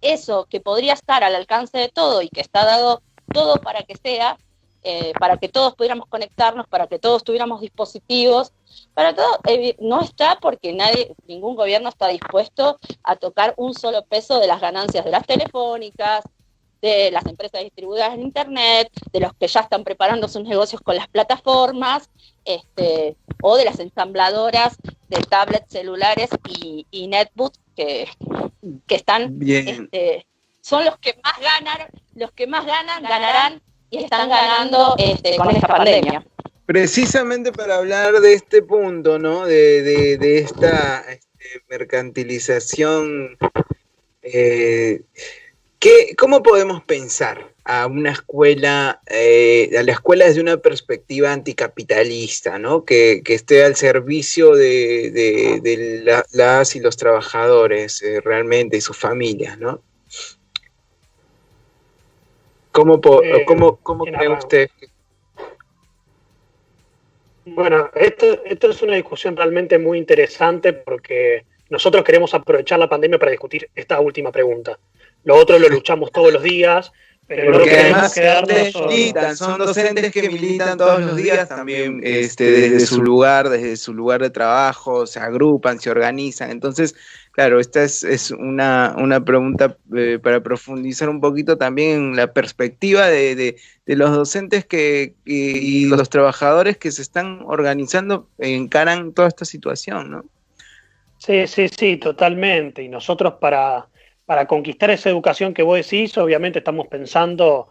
eso que podría estar al alcance de todo y que está dado todo para que sea, para que todos pudiéramos conectarnos, para que todos tuviéramos dispositivos, para todo, no está, porque ningún gobierno está dispuesto a tocar un solo peso de las ganancias de las telefónicas, de las empresas distribuidoras en internet, de los que ya están preparando sus negocios con las plataformas, o de las ensambladoras de tablets, celulares y netbooks que están, son los que más ganan, ganarán y están ganando con esta pandemia. Precisamente para hablar de este punto, ¿no? De esta mercantilización, ¿cómo podemos pensar a una escuela, a la escuela desde una perspectiva anticapitalista, ¿no? Que esté al servicio de las y los trabajadores realmente y sus familias, ¿no? ¿Cómo cree usted? Bueno, esto es una discusión realmente muy interesante, porque nosotros queremos aprovechar la pandemia para discutir esta última pregunta. Lo otro lo luchamos todos los días, pero porque no queremos quedarnos son docentes que militan todos los días también, desde su lugar de trabajo, se agrupan, se organizan. Entonces, claro, esta es una pregunta para profundizar un poquito también en la perspectiva de los docentes y los trabajadores que se están organizando, encaran toda esta situación, ¿no? Sí, totalmente. Y nosotros para conquistar esa educación que vos decís, obviamente estamos pensando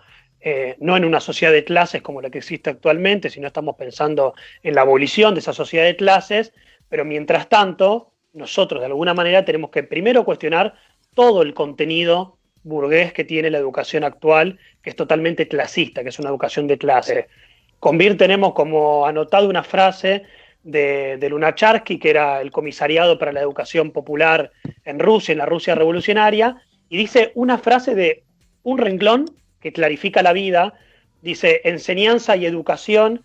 no en una sociedad de clases como la que existe actualmente, sino estamos pensando en la abolición de esa sociedad de clases, pero mientras tanto, nosotros de alguna manera tenemos que primero cuestionar todo el contenido burgués que tiene la educación actual, que es totalmente clasista, que es una educación de clase. Con BIR tenemos como anotado una frase de Lunacharsky, que era el comisariado para la educación popular en Rusia, en la Rusia revolucionaria, y dice una frase de un renglón que clarifica la vida. Dice: enseñanza y educación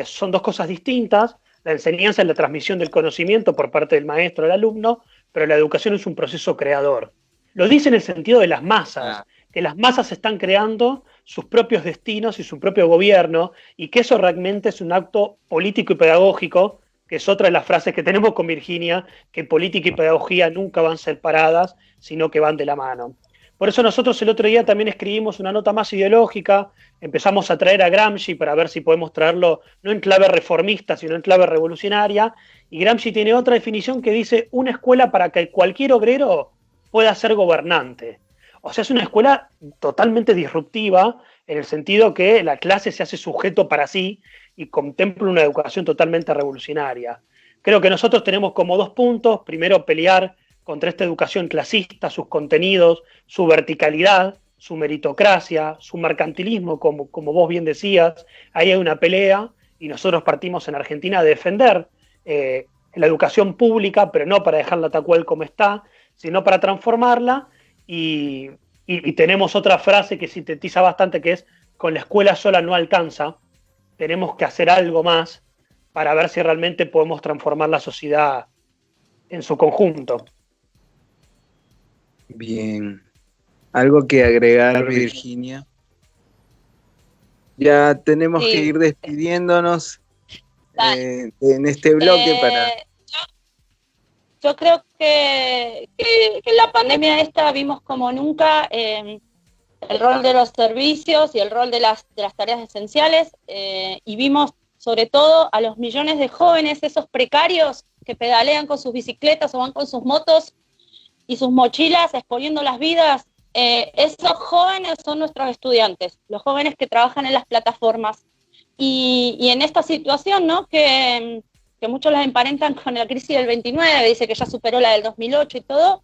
son dos cosas distintas. La enseñanza es la transmisión del conocimiento por parte del maestro al alumno, pero la educación es un proceso creador. Lo dice en el sentido de las masas, que las masas están creando sus propios destinos y su propio gobierno, y que eso realmente es un acto político y pedagógico, que es otra de las frases que tenemos con Virginia, que política y pedagogía nunca van separadas, sino que van de la mano. Por eso nosotros el otro día también escribimos una nota más ideológica, empezamos a traer a Gramsci para ver si podemos traerlo no en clave reformista, sino en clave revolucionaria, y Gramsci tiene otra definición que dice: una escuela para que cualquier obrero pueda ser gobernante. O sea, es una escuela totalmente disruptiva, en el sentido que la clase se hace sujeto para sí y contempla una educación totalmente revolucionaria. Creo que nosotros tenemos como dos puntos: primero, pelear contra esta educación clasista, sus contenidos, su verticalidad, su meritocracia, su mercantilismo, como vos bien decías. Ahí hay una pelea, y nosotros partimos en Argentina a defender la educación pública, pero no para dejarla tal cual como está, sino para transformarla. Y tenemos otra frase que sintetiza bastante, que es: con la escuela sola no alcanza, tenemos que hacer algo más para ver si realmente podemos transformar la sociedad en su conjunto. Bien. ¿Algo que agregar, Virginia? Ya tenemos que ir despidiéndonos en este bloque para... Yo creo que en la pandemia esta vimos como nunca el rol de los servicios y el rol de las tareas esenciales, y vimos sobre todo a los millones de jóvenes, esos precarios que pedalean con sus bicicletas o van con sus motos y sus mochilas exponiendo las vidas. Esos jóvenes son nuestros estudiantes, los jóvenes que trabajan en las plataformas. Y en esta situación, ¿no?, que que muchos las emparentan con la crisis del 29, dice que ya superó la del 2008 y todo.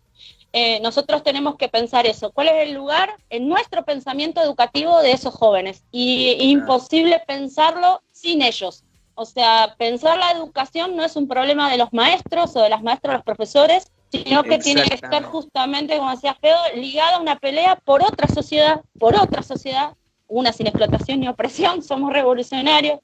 Nosotros tenemos que pensar eso, cuál es el lugar en nuestro pensamiento educativo de esos jóvenes, y imposible pensarlo sin ellos. O sea, pensar la educación no es un problema de los maestros o de las maestras, los profesores, sino que tiene que estar justamente, como decía Feo, ligada a una pelea por otra sociedad, una sin explotación ni opresión. Somos revolucionarios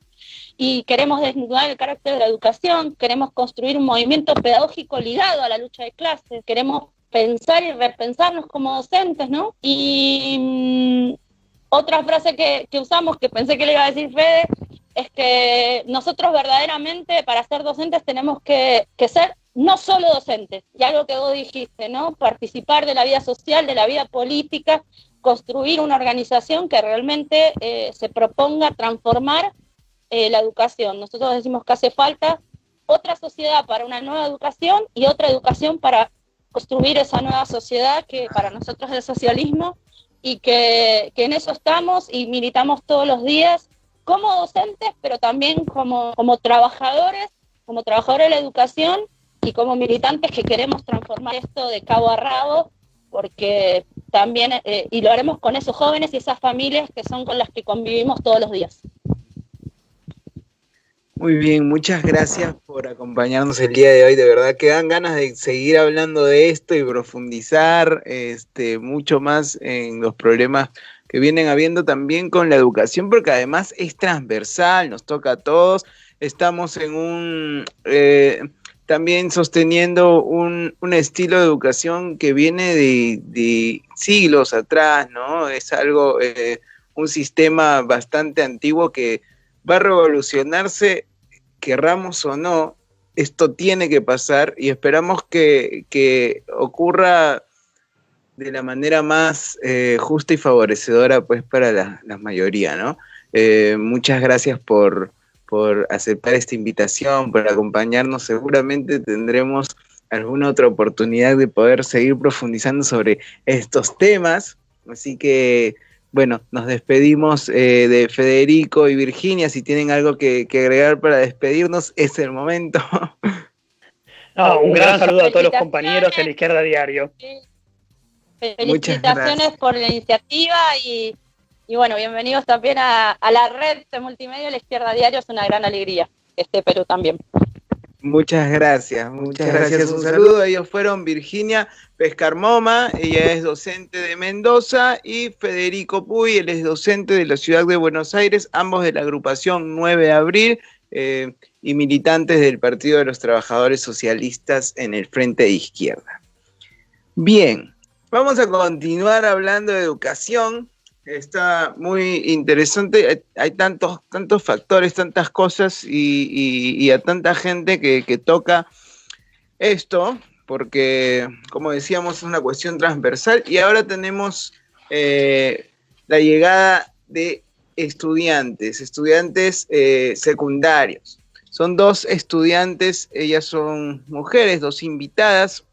y queremos desnudar el carácter de la educación, queremos construir un movimiento pedagógico ligado a la lucha de clases, queremos pensar y repensarnos como docentes, ¿no? Y otra frase que usamos, que pensé que le iba a decir Fede, es que nosotros verdaderamente para ser docentes tenemos que ser no solo docentes, y algo que vos dijiste, ¿no? Participar de la vida social, de la vida política, construir una organización que realmente se proponga transformar la educación. Nosotros decimos que hace falta otra sociedad para una nueva educación y otra educación para construir esa nueva sociedad que para nosotros es el socialismo, y que en eso estamos y militamos todos los días como docentes, pero también como trabajadores de la educación y como militantes que queremos transformar esto de cabo a rabo, porque también, y lo haremos con esos jóvenes y esas familias que son con las que convivimos todos los días. Muy bien, muchas gracias por acompañarnos el día de hoy. De verdad que dan ganas de seguir hablando de esto y profundizar mucho más en los problemas que vienen habiendo también con la educación, porque además es transversal, nos toca a todos. Estamos en también sosteniendo un estilo de educación que viene de siglos atrás, ¿no? Es algo, un sistema bastante antiguo que va a revolucionarse, querramos o no. Esto tiene que pasar y esperamos que ocurra de la manera más justa y favorecedora, pues, para la mayoría, ¿no? Muchas gracias por aceptar esta invitación, por acompañarnos. Seguramente tendremos alguna otra oportunidad de poder seguir profundizando sobre estos temas, así que bueno, nos despedimos de Federico y Virginia. Si tienen algo que agregar para despedirnos, es el momento. No, un gran saludo a todos los compañeros de La Izquierda Diario. Felicitaciones por la iniciativa y bueno, bienvenidos también a la red de multimedia. La Izquierda Diario es una gran alegría que esté Perú también. Muchas gracias, muchas gracias. Un saludo. Ellos fueron Virginia Pescarmoma, ella es docente de Mendoza, y Federico Puy, él es docente de la ciudad de Buenos Aires, ambos de la agrupación 9 de abril y militantes del Partido de los Trabajadores Socialistas en el Frente de Izquierda. Bien, vamos a continuar hablando de educación. Está muy interesante, hay tantos factores, tantas cosas y a tanta gente que toca esto, porque, como decíamos, es una cuestión transversal. Y ahora tenemos la llegada de estudiantes secundarios. Son 2 estudiantes, ellas son mujeres, 2 invitadas.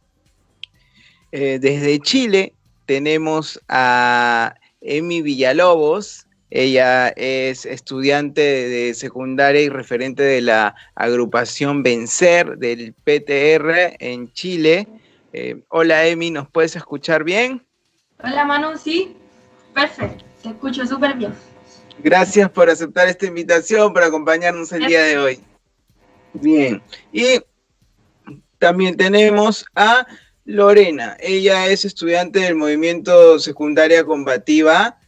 Desde Chile tenemos a Emi Villalobos. Ella es estudiante de secundaria y referente de la agrupación Vencer del PTR en Chile. Hola Emi, ¿nos puedes escuchar bien? Hola Manu, sí, perfecto, te escucho súper bien. Gracias por aceptar esta invitación, por acompañarnos el día de hoy. Bien, y también tenemos a Lorena. Ella es estudiante del movimiento Secundaria Combativa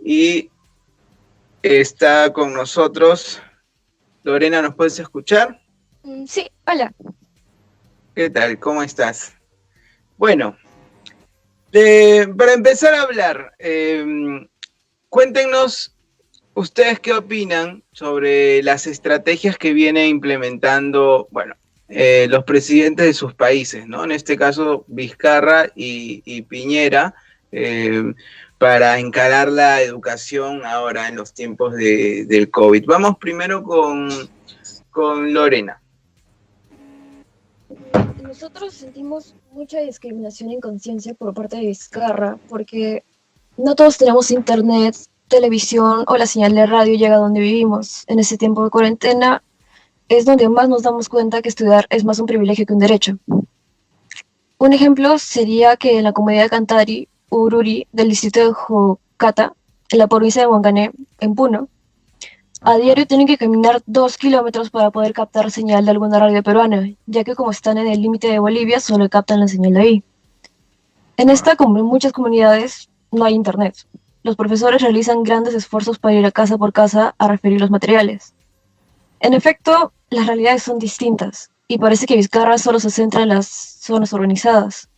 y está con nosotros. Lorena, ¿nos puedes escuchar? Sí, hola. ¿Qué tal? ¿Cómo estás? Bueno, para empezar a hablar, cuéntenos ustedes qué opinan sobre las estrategias que viene implementando, bueno, los presidentes de sus países, ¿no? En este caso, Vizcarra y Piñera, para encarar la educación ahora en los tiempos del COVID. Vamos primero con Lorena. Nosotros sentimos mucha discriminación e inconsciencia por parte de Vizcarra, porque no todos tenemos internet, televisión o la señal de radio llega a donde vivimos. En ese tiempo de cuarentena, es donde más nos damos cuenta que estudiar es más un privilegio que un derecho. Un ejemplo sería que en la comunidad de Cantari, Ururi, del distrito de Jocata, en la provincia de Huancané, en Puno, a diario tienen que caminar 2 kilómetros para poder captar señal de alguna radio peruana, ya que como están en el límite de Bolivia, solo captan la señal de ahí. En esta, como en muchas comunidades, no hay internet. Los profesores realizan grandes esfuerzos para ir a casa por casa a referir los materiales. En efecto, las realidades son distintas, y parece que Vizcarra solo se centra en las zonas urbanizadas.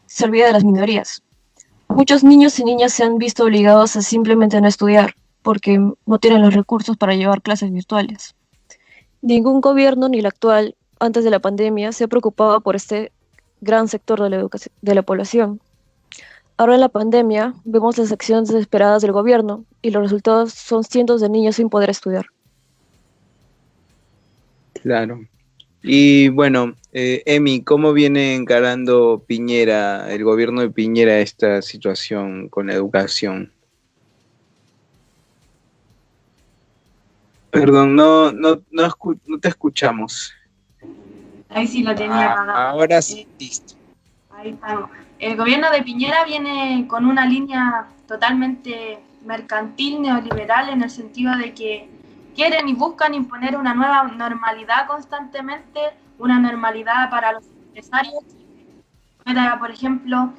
Se olvida de las minorías. Muchos niños y niñas se han visto obligados a simplemente no estudiar, porque no tienen los recursos para llevar clases virtuales. Ningún gobierno, ni el actual, antes de la pandemia, se ha preocupado por este gran sector de la educación, de la población. Ahora en la pandemia vemos las acciones desesperadas del gobierno y los resultados son cientos de niños sin poder estudiar. Claro. Y bueno, Emi, ¿cómo viene encarando Piñera, el gobierno de Piñera, esta situación con la educación? Perdón, no te escuchamos. Ahí sí lo tenía apagado. Ahora sí, listo. Ahí estamos. El gobierno de Piñera viene con una línea totalmente mercantil, neoliberal, en el sentido de que quieren y buscan imponer una nueva normalidad constantemente, una normalidad para los empresarios, para, por ejemplo,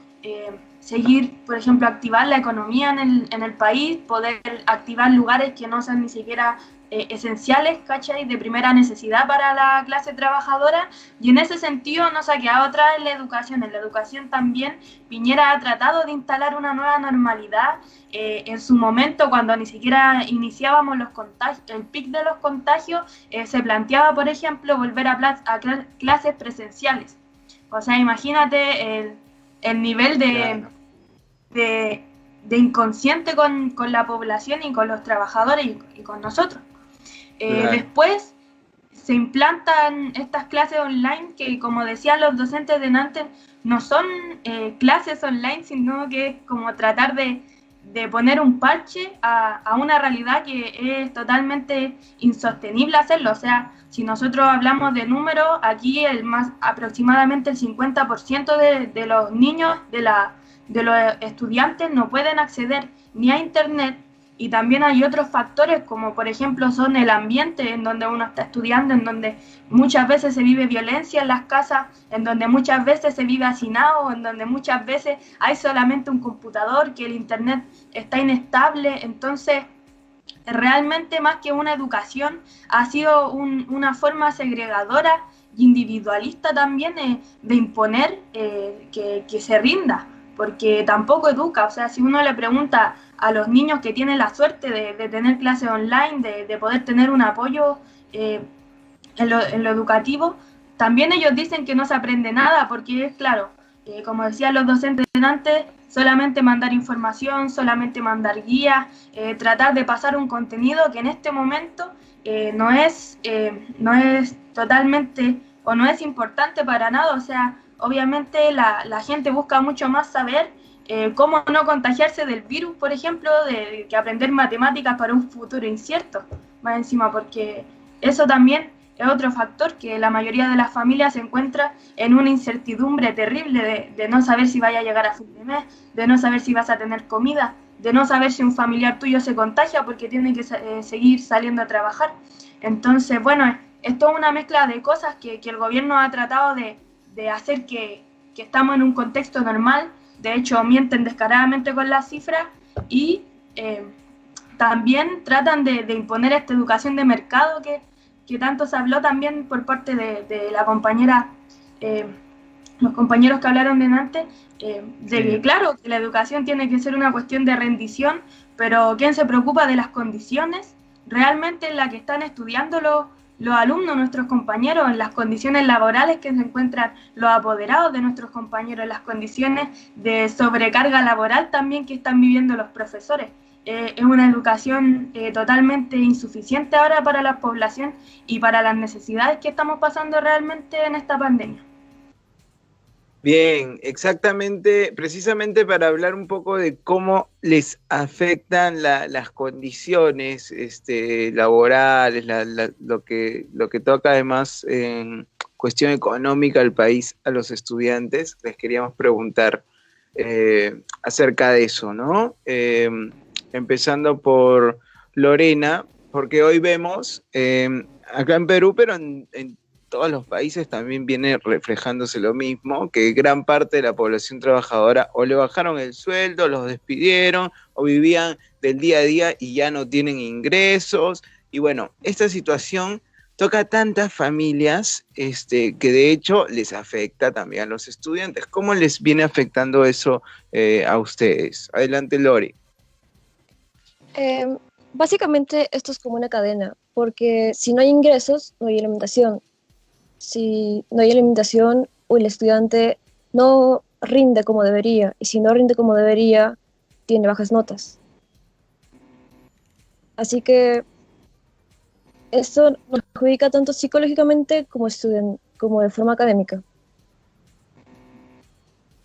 seguir, por ejemplo, activar la economía en el país, poder activar lugares que no sean ni siquiera esenciales, ¿cachai?, de primera necesidad para la clase trabajadora, y en ese sentido no se ha quedado atrás en la educación. En la educación también Piñera ha tratado de instalar una nueva normalidad. En su momento, cuando ni siquiera iniciábamos los contagios, el pic de los contagios, se planteaba, por ejemplo, volver a clases presenciales. O sea, imagínate el nivel de inconsciente con la población y con los trabajadores y con nosotros. Después se implantan estas clases online que, como decían los docentes de antes, no son clases online, sino que es como tratar de poner un parche a una realidad que es totalmente insostenible hacerlo. O sea, si nosotros hablamos de números, aquí aproximadamente el 50% de los niños, de los estudiantes, no pueden acceder ni a internet. Y también hay otros factores, como por ejemplo son el ambiente en donde uno está estudiando, en donde muchas veces se vive violencia en las casas, en donde muchas veces se vive hacinado, en donde muchas veces hay solamente un computador, que el internet está inestable. Entonces, realmente más que una educación, ha sido una forma segregadora y individualista también de imponer que se rinda, porque tampoco educa. O sea, si uno le pregunta a los niños que tienen la suerte de tener clases online, de poder tener un apoyo en lo educativo, también ellos dicen que no se aprende nada, porque es claro, como decían los docentes antes, solamente mandar información, solamente mandar guías, tratar de pasar un contenido que en este momento no es totalmente o no es importante para nada. O sea, obviamente la gente busca mucho más saber cómo no contagiarse del virus, por ejemplo, que aprender matemáticas para un futuro incierto, más encima, porque eso también es otro factor, que la mayoría de las familias se encuentra en una incertidumbre terrible de no saber si vaya a llegar a fin de mes, de no saber si vas a tener comida, de no saber si un familiar tuyo se contagia porque tiene que seguir saliendo a trabajar. Entonces, bueno, es toda una mezcla de cosas que el gobierno ha tratado de hacer que estamos en un contexto normal. De hecho, mienten descaradamente con las cifras y también tratan de imponer esta educación de mercado que tanto se habló también por parte de la compañera, los compañeros que hablaron de antes, de que claro, que la educación tiene que ser una cuestión de rendición, pero ¿quién se preocupa de las condiciones realmente en las que están estudiando los alumnos, nuestros compañeros, en las condiciones laborales que se encuentran los apoderados de nuestros compañeros, en las condiciones de sobrecarga laboral también que están viviendo los profesores? Es una educación totalmente insuficiente ahora para la población y para las necesidades que estamos pasando realmente en esta pandemia. Bien, exactamente, precisamente para hablar un poco de cómo les afectan las condiciones laborales, lo que toca además en cuestión económica al país, a los estudiantes, les queríamos preguntar acerca de eso, ¿no? Empezando por Lorena, porque hoy vemos acá en Perú, pero en todos los países también viene reflejándose lo mismo, que gran parte de la población trabajadora o le bajaron el sueldo, los despidieron, o vivían del día a día y ya no tienen ingresos. Y bueno, esta situación toca a tantas familias que de hecho les afecta también a los estudiantes. ¿Cómo les viene afectando eso a ustedes? Adelante, Lori. Básicamente esto es como una cadena, porque si no hay ingresos, no hay alimentación. Si no hay alimentación, el estudiante no rinde como debería, y si no rinde como debería, tiene bajas notas. Así que esto nos perjudica tanto psicológicamente como de forma académica.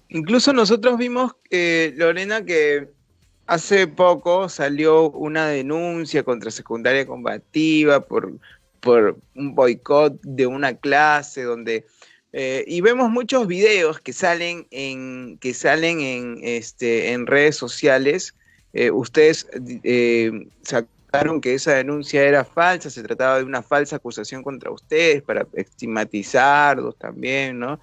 Incluso nosotros vimos, Lorena, que hace poco salió una denuncia contra Secundaria Combativa por un boicot de una clase donde y vemos muchos videos que salen en redes sociales. Ustedes sacaron que esa denuncia era falsa, se trataba de una falsa acusación contra ustedes para estigmatizarlos también, ¿no?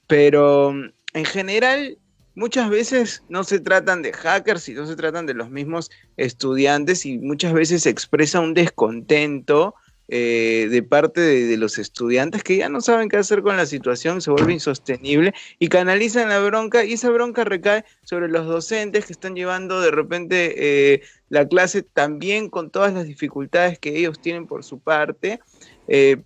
Pero en general muchas veces no se tratan de hackers, sino se tratan de los mismos estudiantes, y muchas veces se expresa un descontento de parte de los estudiantes que ya no saben qué hacer con la situación, se vuelve insostenible y canalizan la bronca, y esa bronca recae sobre los docentes que están llevando de repente la clase también con todas las dificultades que ellos tienen por su parte,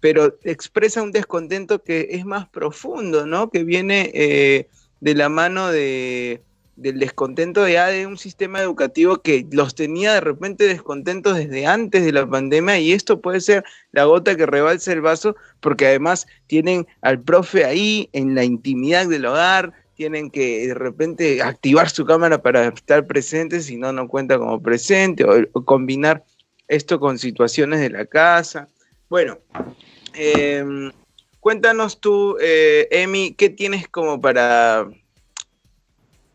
pero expresa un descontento que es más profundo, ¿no? Que viene de la mano del descontento ya de un sistema educativo que los tenía de repente descontentos desde antes de la pandemia, y esto puede ser la gota que rebalsa el vaso, porque además tienen al profe ahí en la intimidad del hogar, tienen que de repente activar su cámara para estar presentes, si no, no cuenta como presente, o combinar esto con situaciones de la casa. Bueno, cuéntanos tú, Emi, ¿qué tienes como para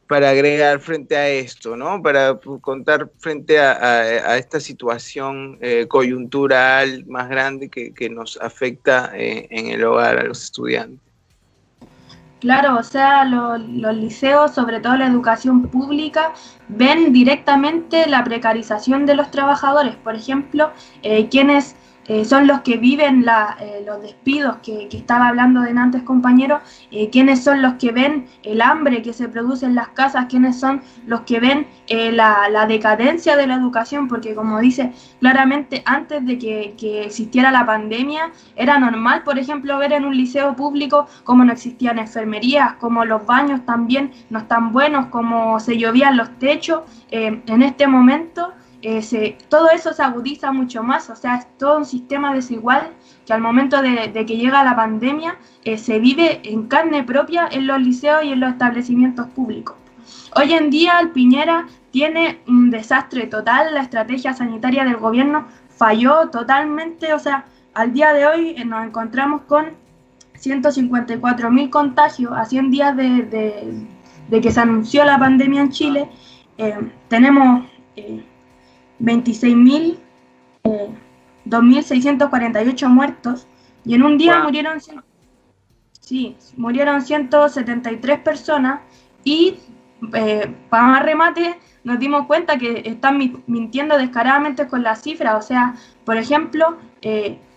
agregar frente a esto, ¿no? Para contar frente a esta situación coyuntural más grande que nos afecta en el hogar a los estudiantes. Claro, o sea, los liceos, sobre todo la educación pública, ven directamente la precarización de los trabajadores. Por ejemplo, quienes son los que viven los despidos que estaba hablando de antes, compañero, quiénes son los que ven el hambre que se produce en las casas, quiénes son los que ven la decadencia de la educación, porque como dice claramente, antes de que existiera la pandemia, era normal, por ejemplo, ver en un liceo público cómo no existían enfermerías, cómo los baños también no están buenos, cómo se llovían los techos. En este momento todo eso se agudiza mucho más, o sea, es todo un sistema desigual que al momento de que llega la pandemia se vive en carne propia en los liceos y en los establecimientos públicos. Hoy en día el Piñera tiene un desastre total, la estrategia sanitaria del gobierno falló totalmente, o sea, al día de hoy nos encontramos con 154.000 contagios a 100 días de que se anunció la pandemia en Chile. Tenemos 2.648 muertos, y en un día murieron 173 personas, y para más remate nos dimos cuenta que están mintiendo descaradamente con las cifras. O sea, por ejemplo,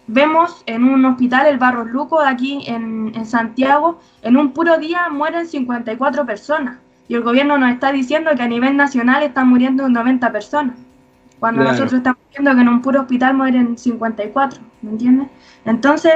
vemos en un hospital, el Barros Luco, aquí en Santiago, en un puro día mueren 54 personas, y el gobierno nos está diciendo que a nivel nacional están muriendo 90 personas. Cuando nosotros estamos viendo que en un puro hospital mueren 54, ¿me entiendes? Entonces,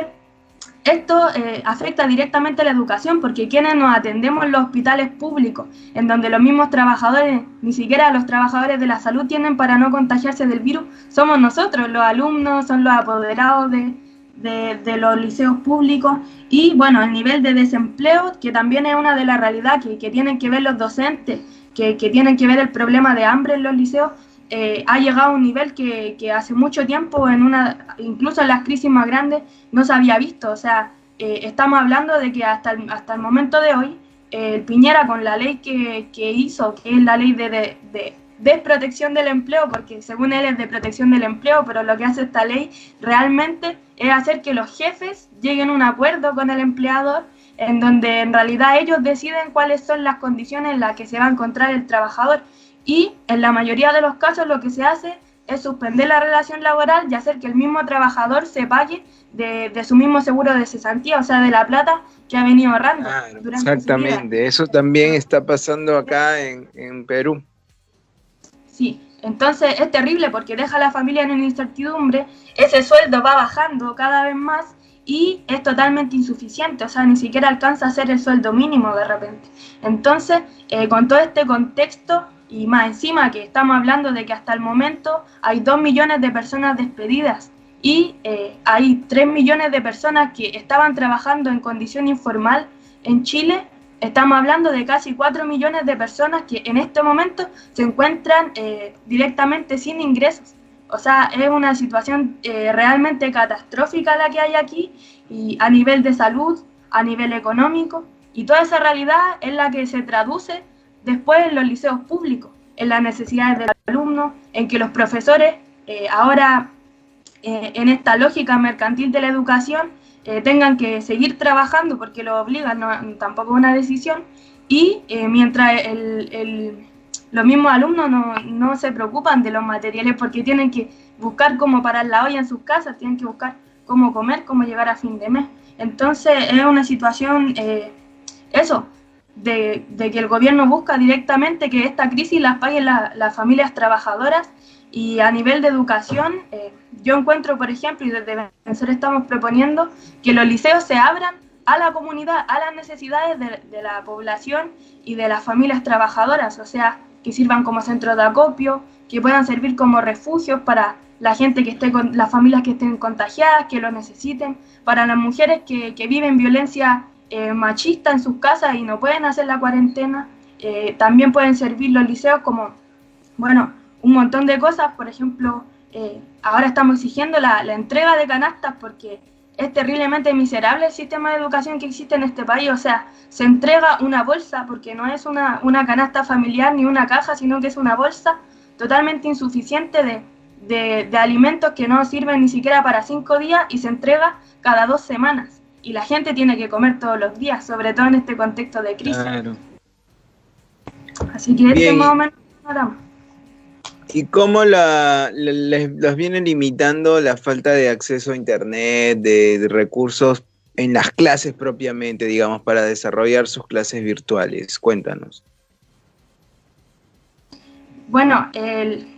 esto afecta directamente a la educación, porque quienes nos atendemos en los hospitales públicos, en donde los mismos trabajadores, ni siquiera los trabajadores de la salud tienen para no contagiarse del virus, somos nosotros, los alumnos, son los apoderados de de los liceos públicos, y bueno, el nivel de desempleo, que también es una de las realidades que tienen que ver los docentes, que tienen que ver el problema de hambre en los liceos, ha llegado a un nivel que hace mucho tiempo, incluso en las crisis más grandes, no se había visto. O sea, estamos hablando de que hasta el momento de hoy, Piñera, con la ley que hizo, que es la ley de desprotección del empleo, porque según él es de protección del empleo, pero lo que hace esta ley realmente es hacer que los jefes lleguen a un acuerdo con el empleador, en donde en realidad ellos deciden cuáles son las condiciones en las que se va a encontrar el trabajador. Y en la mayoría de los casos lo que se hace es suspender la relación laboral y hacer que el mismo trabajador se pague de su mismo seguro de cesantía, o sea, de la plata que ha venido ahorrando. Claro, durante exactamente, su vida. eso también está pasando acá en Perú. Sí, entonces es terrible porque deja a la familia en una incertidumbre, ese sueldo va bajando cada vez más y es totalmente insuficiente, o sea, ni siquiera alcanza a ser el sueldo mínimo de repente. Entonces, con todo este contexto, y más encima que estamos hablando de que hasta el momento hay 2 millones de personas despedidas y hay 3 millones de personas que estaban trabajando en condición informal en Chile, estamos hablando de casi 4 millones de personas que en este momento se encuentran directamente sin ingresos. O sea, es una situación realmente catastrófica la que hay aquí, y a nivel de salud, a nivel económico, y toda esa realidad es la que se traduce después en los liceos públicos, en las necesidades de los alumnos, en que los profesores ahora, en esta lógica mercantil de la educación, tengan que seguir trabajando porque lo obligan, tampoco es una decisión, y mientras los mismos alumnos no se preocupan de los materiales porque tienen que buscar cómo parar la olla en sus casas, tienen que buscar cómo comer, cómo llegar a fin de mes. Entonces es una situación, de que el gobierno busca directamente que esta crisis las paguen las familias trabajadoras. Y a nivel de educación, yo encuentro, por ejemplo, y desde Vencer estamos proponiendo que los liceos se abran a la comunidad, a las necesidades de la población y de las familias trabajadoras, o sea, que sirvan como centros de acopio, que puedan servir como refugios para la gente que esté las familias que estén contagiadas, que lo necesiten, para las mujeres que viven violencia machista en sus casas y no pueden hacer la cuarentena. También pueden servir los liceos como, bueno, un montón de cosas. Por ejemplo, ahora estamos exigiendo la entrega de canastas porque es terriblemente miserable el sistema de educación que existe en este país. O sea, se entrega una bolsa, porque no es una canasta familiar ni una caja, sino que es una bolsa totalmente insuficiente de alimentos que no sirven ni siquiera para 5 días, y se entrega cada 2 semanas. Y la gente tiene que comer todos los días, sobre todo en este contexto de crisis. Claro. Así que este más o menos hablamos. ¿Y cómo los vienen limitando la falta de acceso a internet, de recursos en las clases propiamente, digamos, para desarrollar sus clases virtuales? Cuéntanos. Bueno,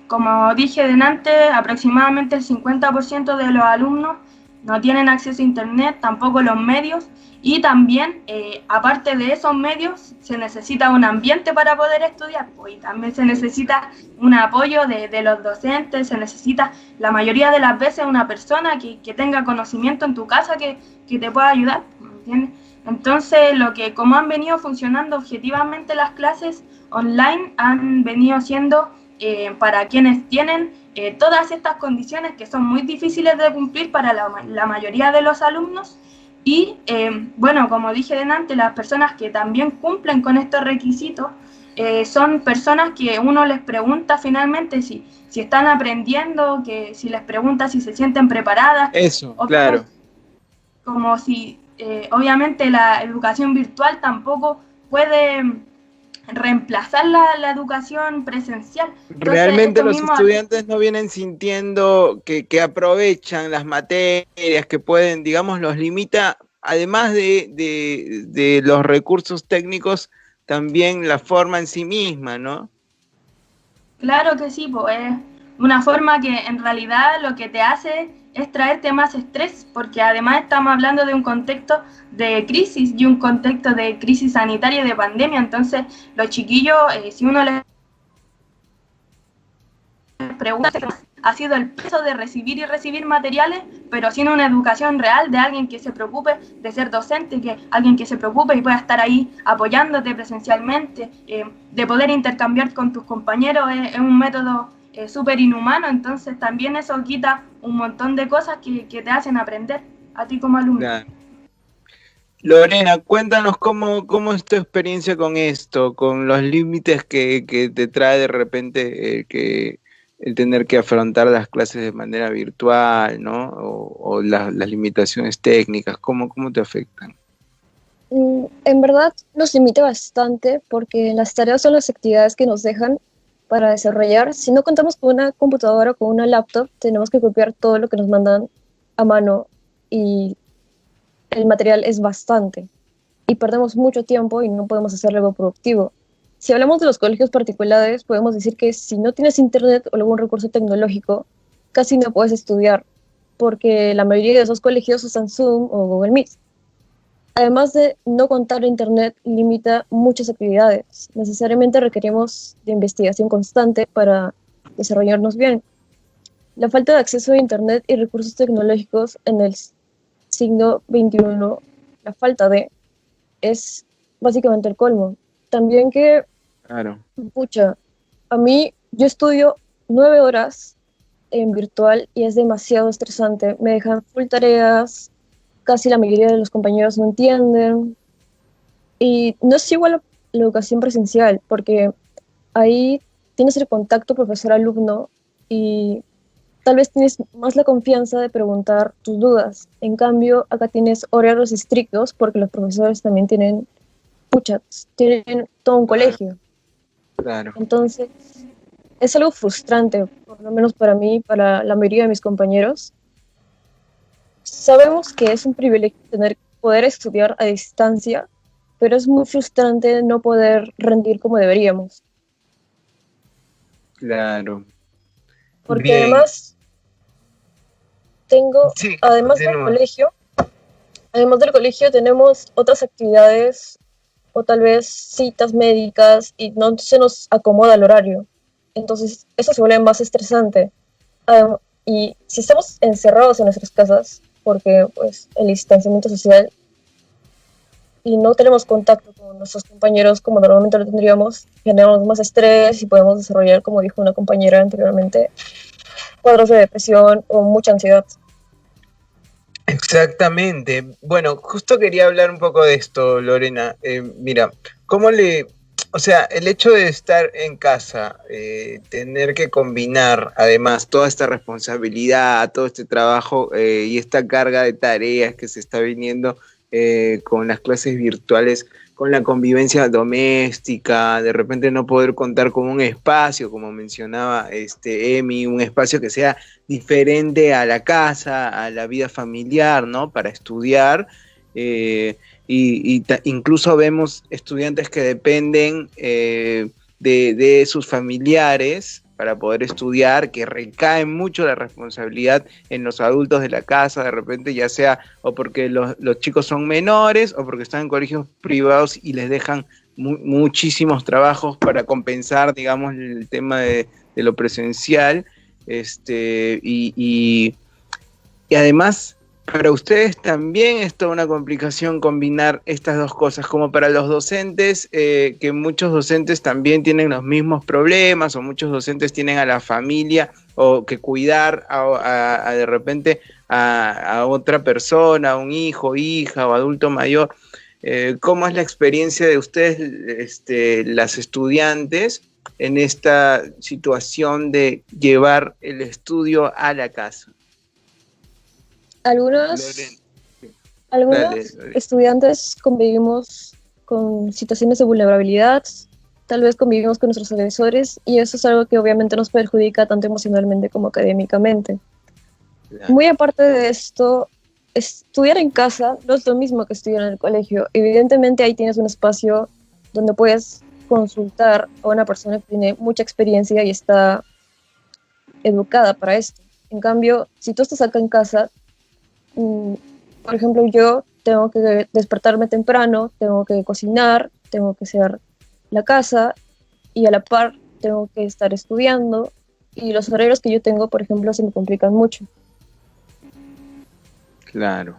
como dije delante, aproximadamente el 50% de los alumnos no tienen acceso a internet, tampoco los medios, y también, aparte de esos medios, se necesita un ambiente para poder estudiar, pues, y también se necesita un apoyo de los docentes, se necesita la mayoría de las veces una persona que tenga conocimiento en tu casa que te pueda ayudar, ¿entiendes? Entonces, como han venido funcionando objetivamente las clases online, han venido siendo para quienes tienen todas estas condiciones que son muy difíciles de cumplir para la mayoría de los alumnos. Y bueno, como dije delante, las personas que también cumplen con estos requisitos son personas que uno les pregunta finalmente si están aprendiendo, que si les pregunta si se sienten preparadas. Eso, claro. Como si, obviamente, la educación virtual tampoco puede reemplazar la educación presencial. Entonces, realmente los estudiantes no vienen sintiendo que aprovechan las materias, que pueden, digamos, los limita, además de los recursos técnicos, también la forma en sí misma, ¿no? Claro que sí, pues es una forma que en realidad lo que te hace es traerte más estrés, porque además estamos hablando de un contexto de crisis y un contexto de crisis sanitaria y de pandemia. Entonces los chiquillos, si uno les pregunta, ha sido el peso de recibir y recibir materiales, pero sin una educación real de alguien que se preocupe de ser docente, que alguien que se preocupe y pueda estar ahí apoyándote presencialmente, de poder intercambiar con tus compañeros, es un método súper inhumano, entonces también eso quita un montón de cosas que te hacen aprender a ti como alumno. Claro. Lorena, cuéntanos cómo es tu experiencia con esto, con los límites que te trae de repente el tener que afrontar las clases de manera virtual, ¿no? O las limitaciones técnicas, ¿cómo te afectan? En verdad nos limita bastante porque las tareas son las actividades que nos dejan para desarrollar. Si no contamos con una computadora o con una laptop, tenemos que copiar todo lo que nos mandan a mano y el material es bastante y perdemos mucho tiempo y no podemos hacer algo productivo. Si hablamos de los colegios particulares, podemos decir que si no tienes internet o algún recurso tecnológico, casi no puedes estudiar, porque la mayoría de esos colegios usan Zoom o Google Meet. Además de no contar internet, limita muchas actividades. Necesariamente requerimos de investigación constante para desarrollarnos bien. La falta de acceso a internet y recursos tecnológicos en el siglo XXI, la falta de, es básicamente el colmo. También que, Claro. pucha, a mí, yo estudio 9 horas en virtual y es demasiado estresante. Me dejan full tareas, casi la mayoría de los compañeros no entienden. Y no es igual a la educación presencial, porque ahí tienes el contacto profesor-alumno y tal vez tienes más la confianza de preguntar tus dudas. En cambio, acá tienes horarios estrictos porque los profesores también tienen todo un colegio. Claro. Entonces, es algo frustrante, por lo menos para mí, para la mayoría de mis compañeros. Sabemos que es un privilegio poder estudiar a distancia, pero es muy frustrante no poder rendir como deberíamos. Claro. Porque Bien. además Sí, además del colegio tenemos otras actividades o tal vez citas médicas y no se nos acomoda el horario. Entonces eso se vuelve más estresante. Y si estamos encerrados en nuestras casas, porque pues el distanciamiento social y no tenemos contacto con nuestros compañeros como normalmente lo tendríamos, generamos más estrés y podemos desarrollar, como dijo una compañera anteriormente, cuadros de depresión o mucha ansiedad. Exactamente. Bueno, justo quería hablar un poco de esto, Lorena. Mira, o sea, el hecho de estar en casa, tener que combinar además toda esta responsabilidad, todo este trabajo y esta carga de tareas que se está viniendo con las clases virtuales, con la convivencia doméstica, de repente no poder contar con un espacio, como mencionaba Emi, un espacio que sea diferente a la casa, a la vida familiar, ¿no? Para estudiar. Incluso vemos estudiantes que dependen de sus familiares para poder estudiar, que recae mucho la responsabilidad en los adultos de la casa, de repente, ya sea o porque los chicos son menores o porque están en colegios privados y les dejan muchísimos trabajos para compensar, digamos, el tema de lo presencial. Y además, para ustedes también es toda una complicación combinar estas dos cosas, como para los docentes, que muchos docentes también tienen los mismos problemas, o muchos docentes tienen a la familia, o que cuidar de repente a otra persona, a un hijo, hija o adulto mayor. ¿Cómo es la experiencia de ustedes, las estudiantes, en esta situación de llevar el estudio a la casa? Algunos Dale. estudiantes convivimos con situaciones de vulnerabilidad, tal vez convivimos con nuestros agresores y eso es algo que obviamente nos perjudica tanto emocionalmente como académicamente. Claro. Muy aparte de esto, estudiar en casa no es lo mismo que estudiar en el colegio. Evidentemente ahí tienes un espacio donde puedes consultar a una persona que tiene mucha experiencia y está educada para esto. En cambio, si tú estás acá en casa, por ejemplo, yo tengo que despertarme temprano, tengo que cocinar, tengo que hacer la casa y a la par tengo que estar estudiando y los horarios que yo tengo, por ejemplo, se me complican mucho. Claro.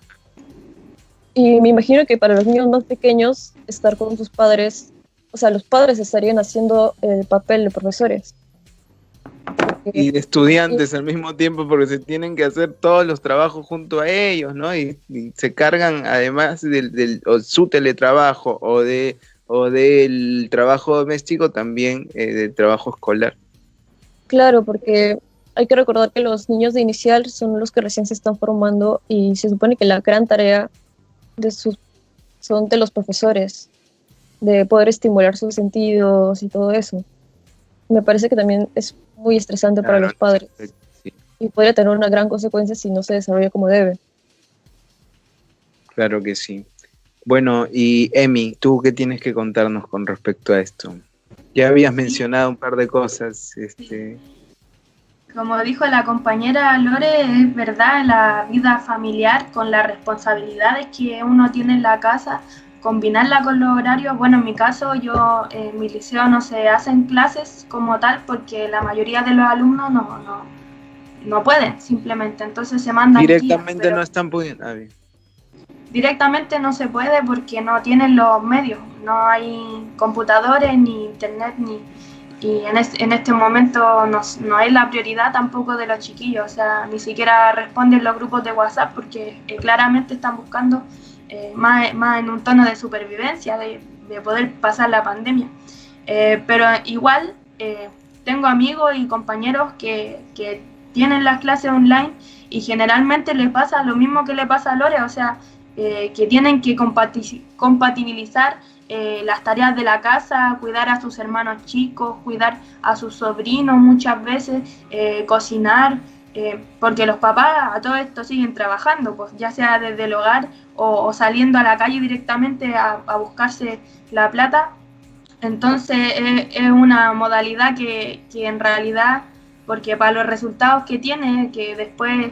Y me imagino que para los niños más pequeños, estar con sus padres, o sea, los padres estarían haciendo el papel de profesores. Y de estudiantes al mismo tiempo, porque se tienen que hacer todos los trabajos junto a ellos, ¿no? Y se cargan, además o su teletrabajo o del trabajo doméstico, también del trabajo escolar. Claro, porque hay que recordar que los niños de inicial son los que recién se están formando y se supone que la gran tarea son de los profesores, de poder estimular sus sentidos y todo eso. Me parece que también es muy estresante para los padres sí. Y podría tener una gran consecuencia si no se desarrolla como debe. Claro que sí. Bueno, y Emi, ¿tú qué tienes que contarnos con respecto a esto? Ya habías mencionado un par de cosas. Como dijo la compañera Lore, es verdad, la vida familiar con las responsabilidades que uno tiene en la casa, combinarla con los horarios. Bueno, en mi caso, yo en mi liceo no se hacen clases como tal porque la mayoría de los alumnos no pueden, simplemente. Entonces se mandan Directamente no están pudiendo. Directamente no se puede porque no tienen los medios, no hay computadores ni internet y en este momento no es la prioridad tampoco de los chiquillos, o sea, ni siquiera responden los grupos de WhatsApp porque claramente están buscando más en un tono de supervivencia, de poder pasar la pandemia. Pero igual tengo amigos y compañeros que tienen las clases online y generalmente les pasa lo mismo que le pasa a Lore, o sea, que tienen que compatibilizar las tareas de la casa, cuidar a sus hermanos chicos, cuidar a sus sobrinos muchas veces, cocinar, porque los papás a todo esto siguen trabajando, pues ya sea desde el hogar o saliendo a la calle directamente a buscarse la plata. Entonces es una modalidad que en realidad, porque para los resultados que tiene, que después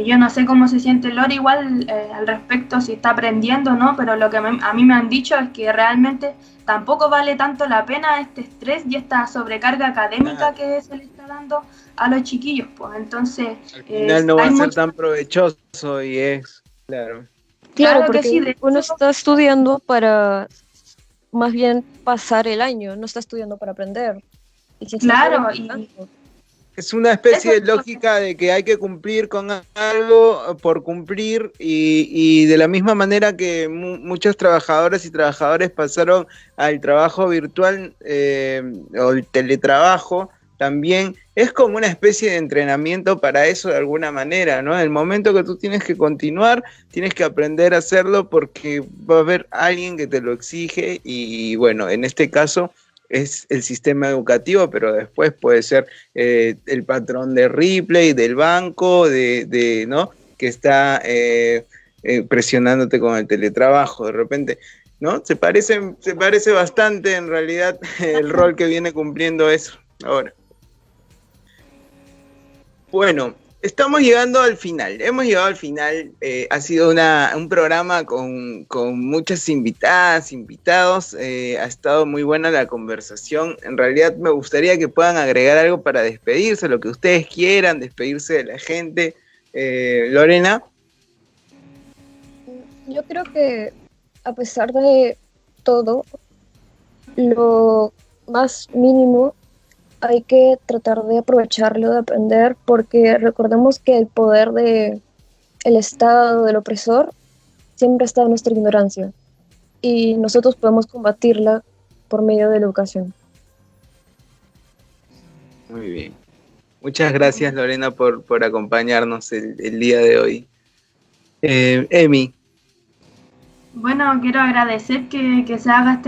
yo no sé cómo se siente Lore igual al respecto, si está aprendiendo o no, pero lo que a mí me han dicho es que realmente tampoco vale tanto la pena este estrés y esta sobrecarga académica que se le está dando a los chiquillos, pues entonces al final no va a ser tan provechoso y es, claro, porque sí, uno está estudiando para más bien pasar el año, no está estudiando para aprender. Claro, es una especie de lógica de que hay que cumplir con algo por cumplir y de la misma manera que muchos trabajadoras y trabajadores pasaron al trabajo virtual o el teletrabajo, también es como una especie de entrenamiento para eso de alguna manera, ¿no? En el momento que tú tienes que continuar, tienes que aprender a hacerlo porque va a haber alguien que te lo exige y bueno, en este caso es el sistema educativo, pero después puede ser el patrón de Ripley, del banco, ¿no? Que está presionándote con el teletrabajo, de repente, ¿no? Se parece bastante en realidad el rol que viene cumpliendo eso ahora. Bueno, estamos llegando al final, hemos llegado al final, ha sido un programa con muchas invitadas, invitados, ha estado muy buena la conversación, en realidad me gustaría que puedan agregar algo para despedirse, lo que ustedes quieran, despedirse de la gente. Lorena. Yo creo que a pesar de todo, lo más mínimo hay que tratar de aprovecharlo, de aprender, porque recordemos que el poder del Estado, del opresor, siempre está en nuestra ignorancia y nosotros podemos combatirla por medio de la educación. Muy bien. Muchas gracias, Lorena, por acompañarnos el día de hoy. Emi. Bueno, quiero agradecer que se haga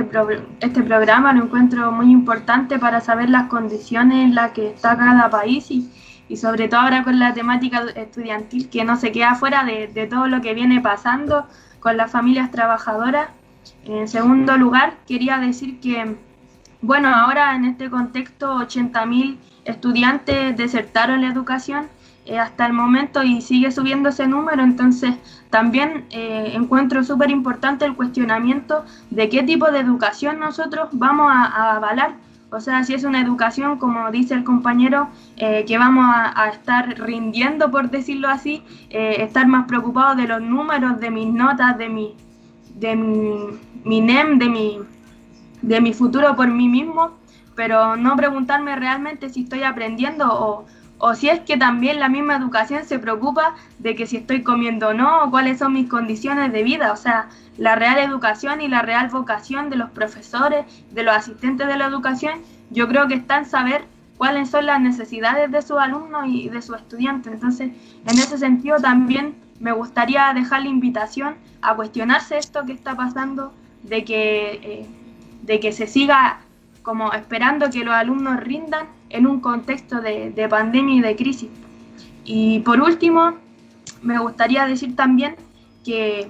este programa, lo encuentro muy importante para saber las condiciones en las que está cada país y sobre todo ahora con la temática estudiantil que no se queda fuera de todo lo que viene pasando con las familias trabajadoras. En segundo lugar, quería decir que, bueno, ahora en este contexto 80.000 estudiantes desertaron la educación hasta el momento y sigue subiendo ese número, entonces también encuentro súper importante el cuestionamiento de qué tipo de educación nosotros vamos a avalar, O sea, si es una educación, como dice el compañero, que vamos a estar rindiendo, por decirlo así, estar más preocupados de los números, de mis notas, de mi NEM, de mi futuro por mí mismo, pero no preguntarme realmente si estoy aprendiendo o si es que también la misma educación se preocupa de que si estoy comiendo o no, o cuáles son mis condiciones de vida. O sea, la real educación y la real vocación de los profesores, de los asistentes de la educación, yo creo que está en saber cuáles son las necesidades de sus alumnos y de sus estudiantes. Entonces, en ese sentido también me gustaría dejar la invitación a cuestionarse esto que está pasando, de que se siga como esperando que los alumnos rindan en un contexto de pandemia y de crisis. Y por último, me gustaría decir también que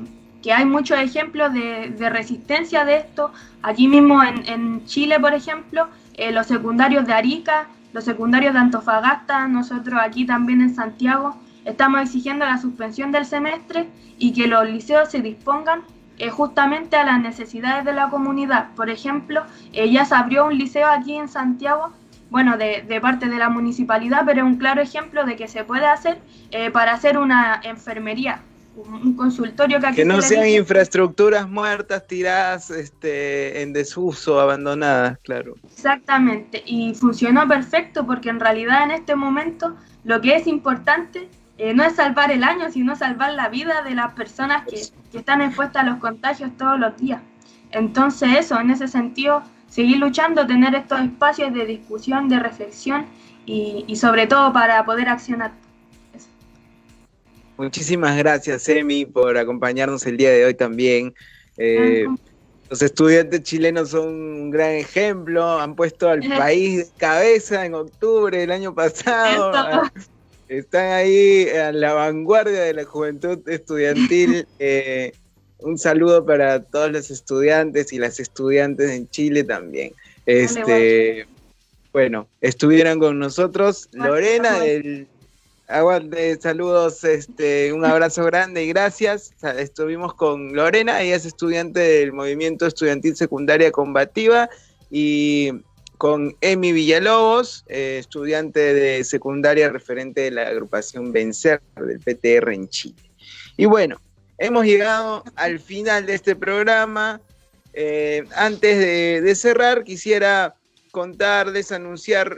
hay muchos ejemplos de resistencia de esto. Aquí mismo en Chile, por ejemplo, los secundarios de Arica, los secundarios de Antofagasta, nosotros aquí también en Santiago, estamos exigiendo la suspensión del semestre y que los liceos se dispongan justamente a las necesidades de la comunidad. Por ejemplo, ya se abrió un liceo aquí en Santiago, bueno, de parte de la municipalidad, pero es un claro ejemplo de que se puede hacer para hacer una enfermería, un consultorio que aquí que no sean infraestructuras muertas, tiradas en desuso, abandonadas, claro. Exactamente, y funcionó perfecto porque en realidad en este momento lo que es importante no es salvar el año, sino salvar la vida de las personas que están expuestas a los contagios todos los días. Entonces eso, en ese sentido, seguir luchando, tener estos espacios de discusión, de reflexión y sobre todo para poder accionar. Eso. Muchísimas gracias, Emi, por acompañarnos el día de hoy también. Los estudiantes chilenos son un gran ejemplo, han puesto al país de cabeza en octubre del año pasado. Están ahí a la vanguardia de la juventud estudiantil. Un saludo para todos los estudiantes y las estudiantes en Chile también. Bueno, estuvieron con nosotros Lorena del Aguante, saludos, un abrazo grande y gracias. Estuvimos con Lorena, ella es estudiante del Movimiento Estudiantil Secundaria Combativa, y con Emi Villalobos, estudiante de secundaria referente de la agrupación Vencer del PTR en Chile. Y bueno, hemos llegado al final de este programa. Antes de cerrar, quisiera contarles, anunciar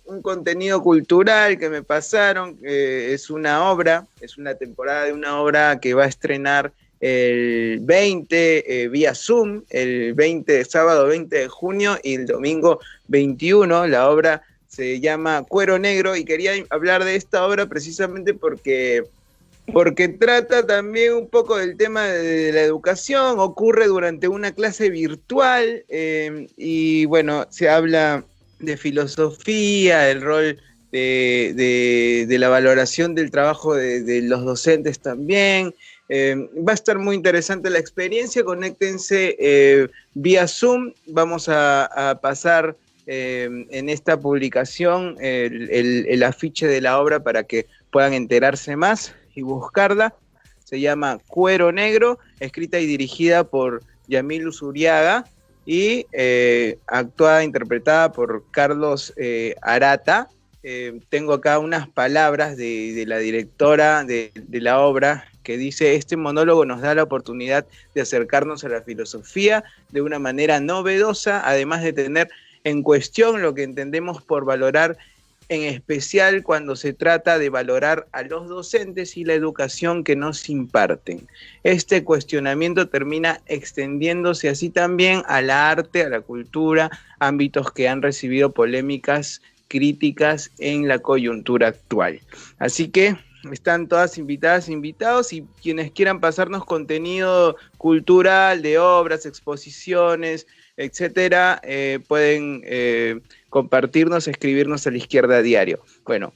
un contenido cultural que me pasaron. Es una obra, es una temporada de una obra que va a estrenar el 20 vía Zoom, el sábado 20 de junio y el domingo 21. La obra se llama Cuero Negro y quería hablar de esta obra precisamente porque trata también un poco del tema de la educación. Ocurre durante una clase virtual y bueno, se habla de filosofía, del rol de la valoración del trabajo de los docentes también. Va a estar muy interesante la experiencia, conéctense vía Zoom. Vamos a pasar en esta publicación el afiche de la obra para que puedan enterarse más y buscarla. Se llama Cuero Negro, escrita y dirigida por Yamil Usuriaga y actuada, interpretada por Carlos Arata. Tengo acá unas palabras de la directora de la obra que dice: este monólogo nos da la oportunidad de acercarnos a la filosofía de una manera novedosa, además de tener en cuestión lo que entendemos por valorar, en especial cuando se trata de valorar a los docentes y la educación que nos imparten. Este cuestionamiento termina extendiéndose así también a la arte, a la cultura, ámbitos que han recibido polémicas críticas en la coyuntura actual. Así que están todas invitadas, invitados, y quienes quieran pasarnos contenido cultural de obras, exposiciones, etcétera, pueden compartirnos, escribirnos a La Izquierda Diario. Bueno,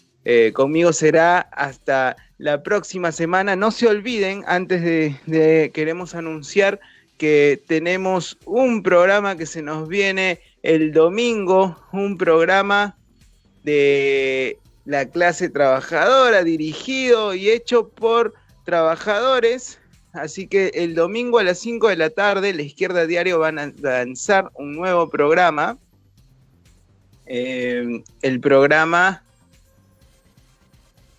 conmigo será hasta la próxima semana. No se olviden, antes de queremos anunciar que tenemos un programa que se nos viene el domingo, un programa de la clase trabajadora, dirigido y hecho por trabajadores. Así que el domingo a las 5 de la tarde, La Izquierda Diario van a lanzar un nuevo programa El programa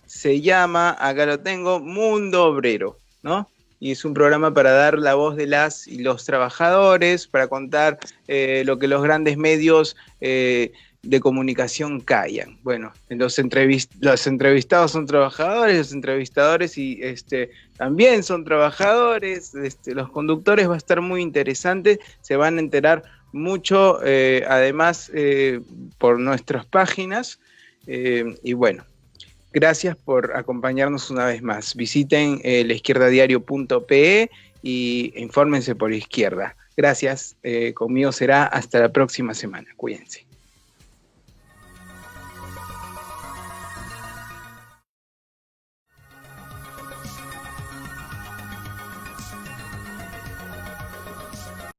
se llama, acá lo tengo, Mundo Obrero, ¿no? Y es un programa para dar la voz de las y los trabajadores, para contar lo que los grandes medios de comunicación callan. Bueno, los entrevistados son trabajadores, los entrevistadores también son trabajadores, los conductores, va a estar muy interesante, se van a enterar mucho, además, por nuestras páginas, y bueno, gracias por acompañarnos una vez más. Visiten laizquierdadiario.pe y infórmense por Izquierda. Gracias, conmigo será hasta la próxima semana. Cuídense.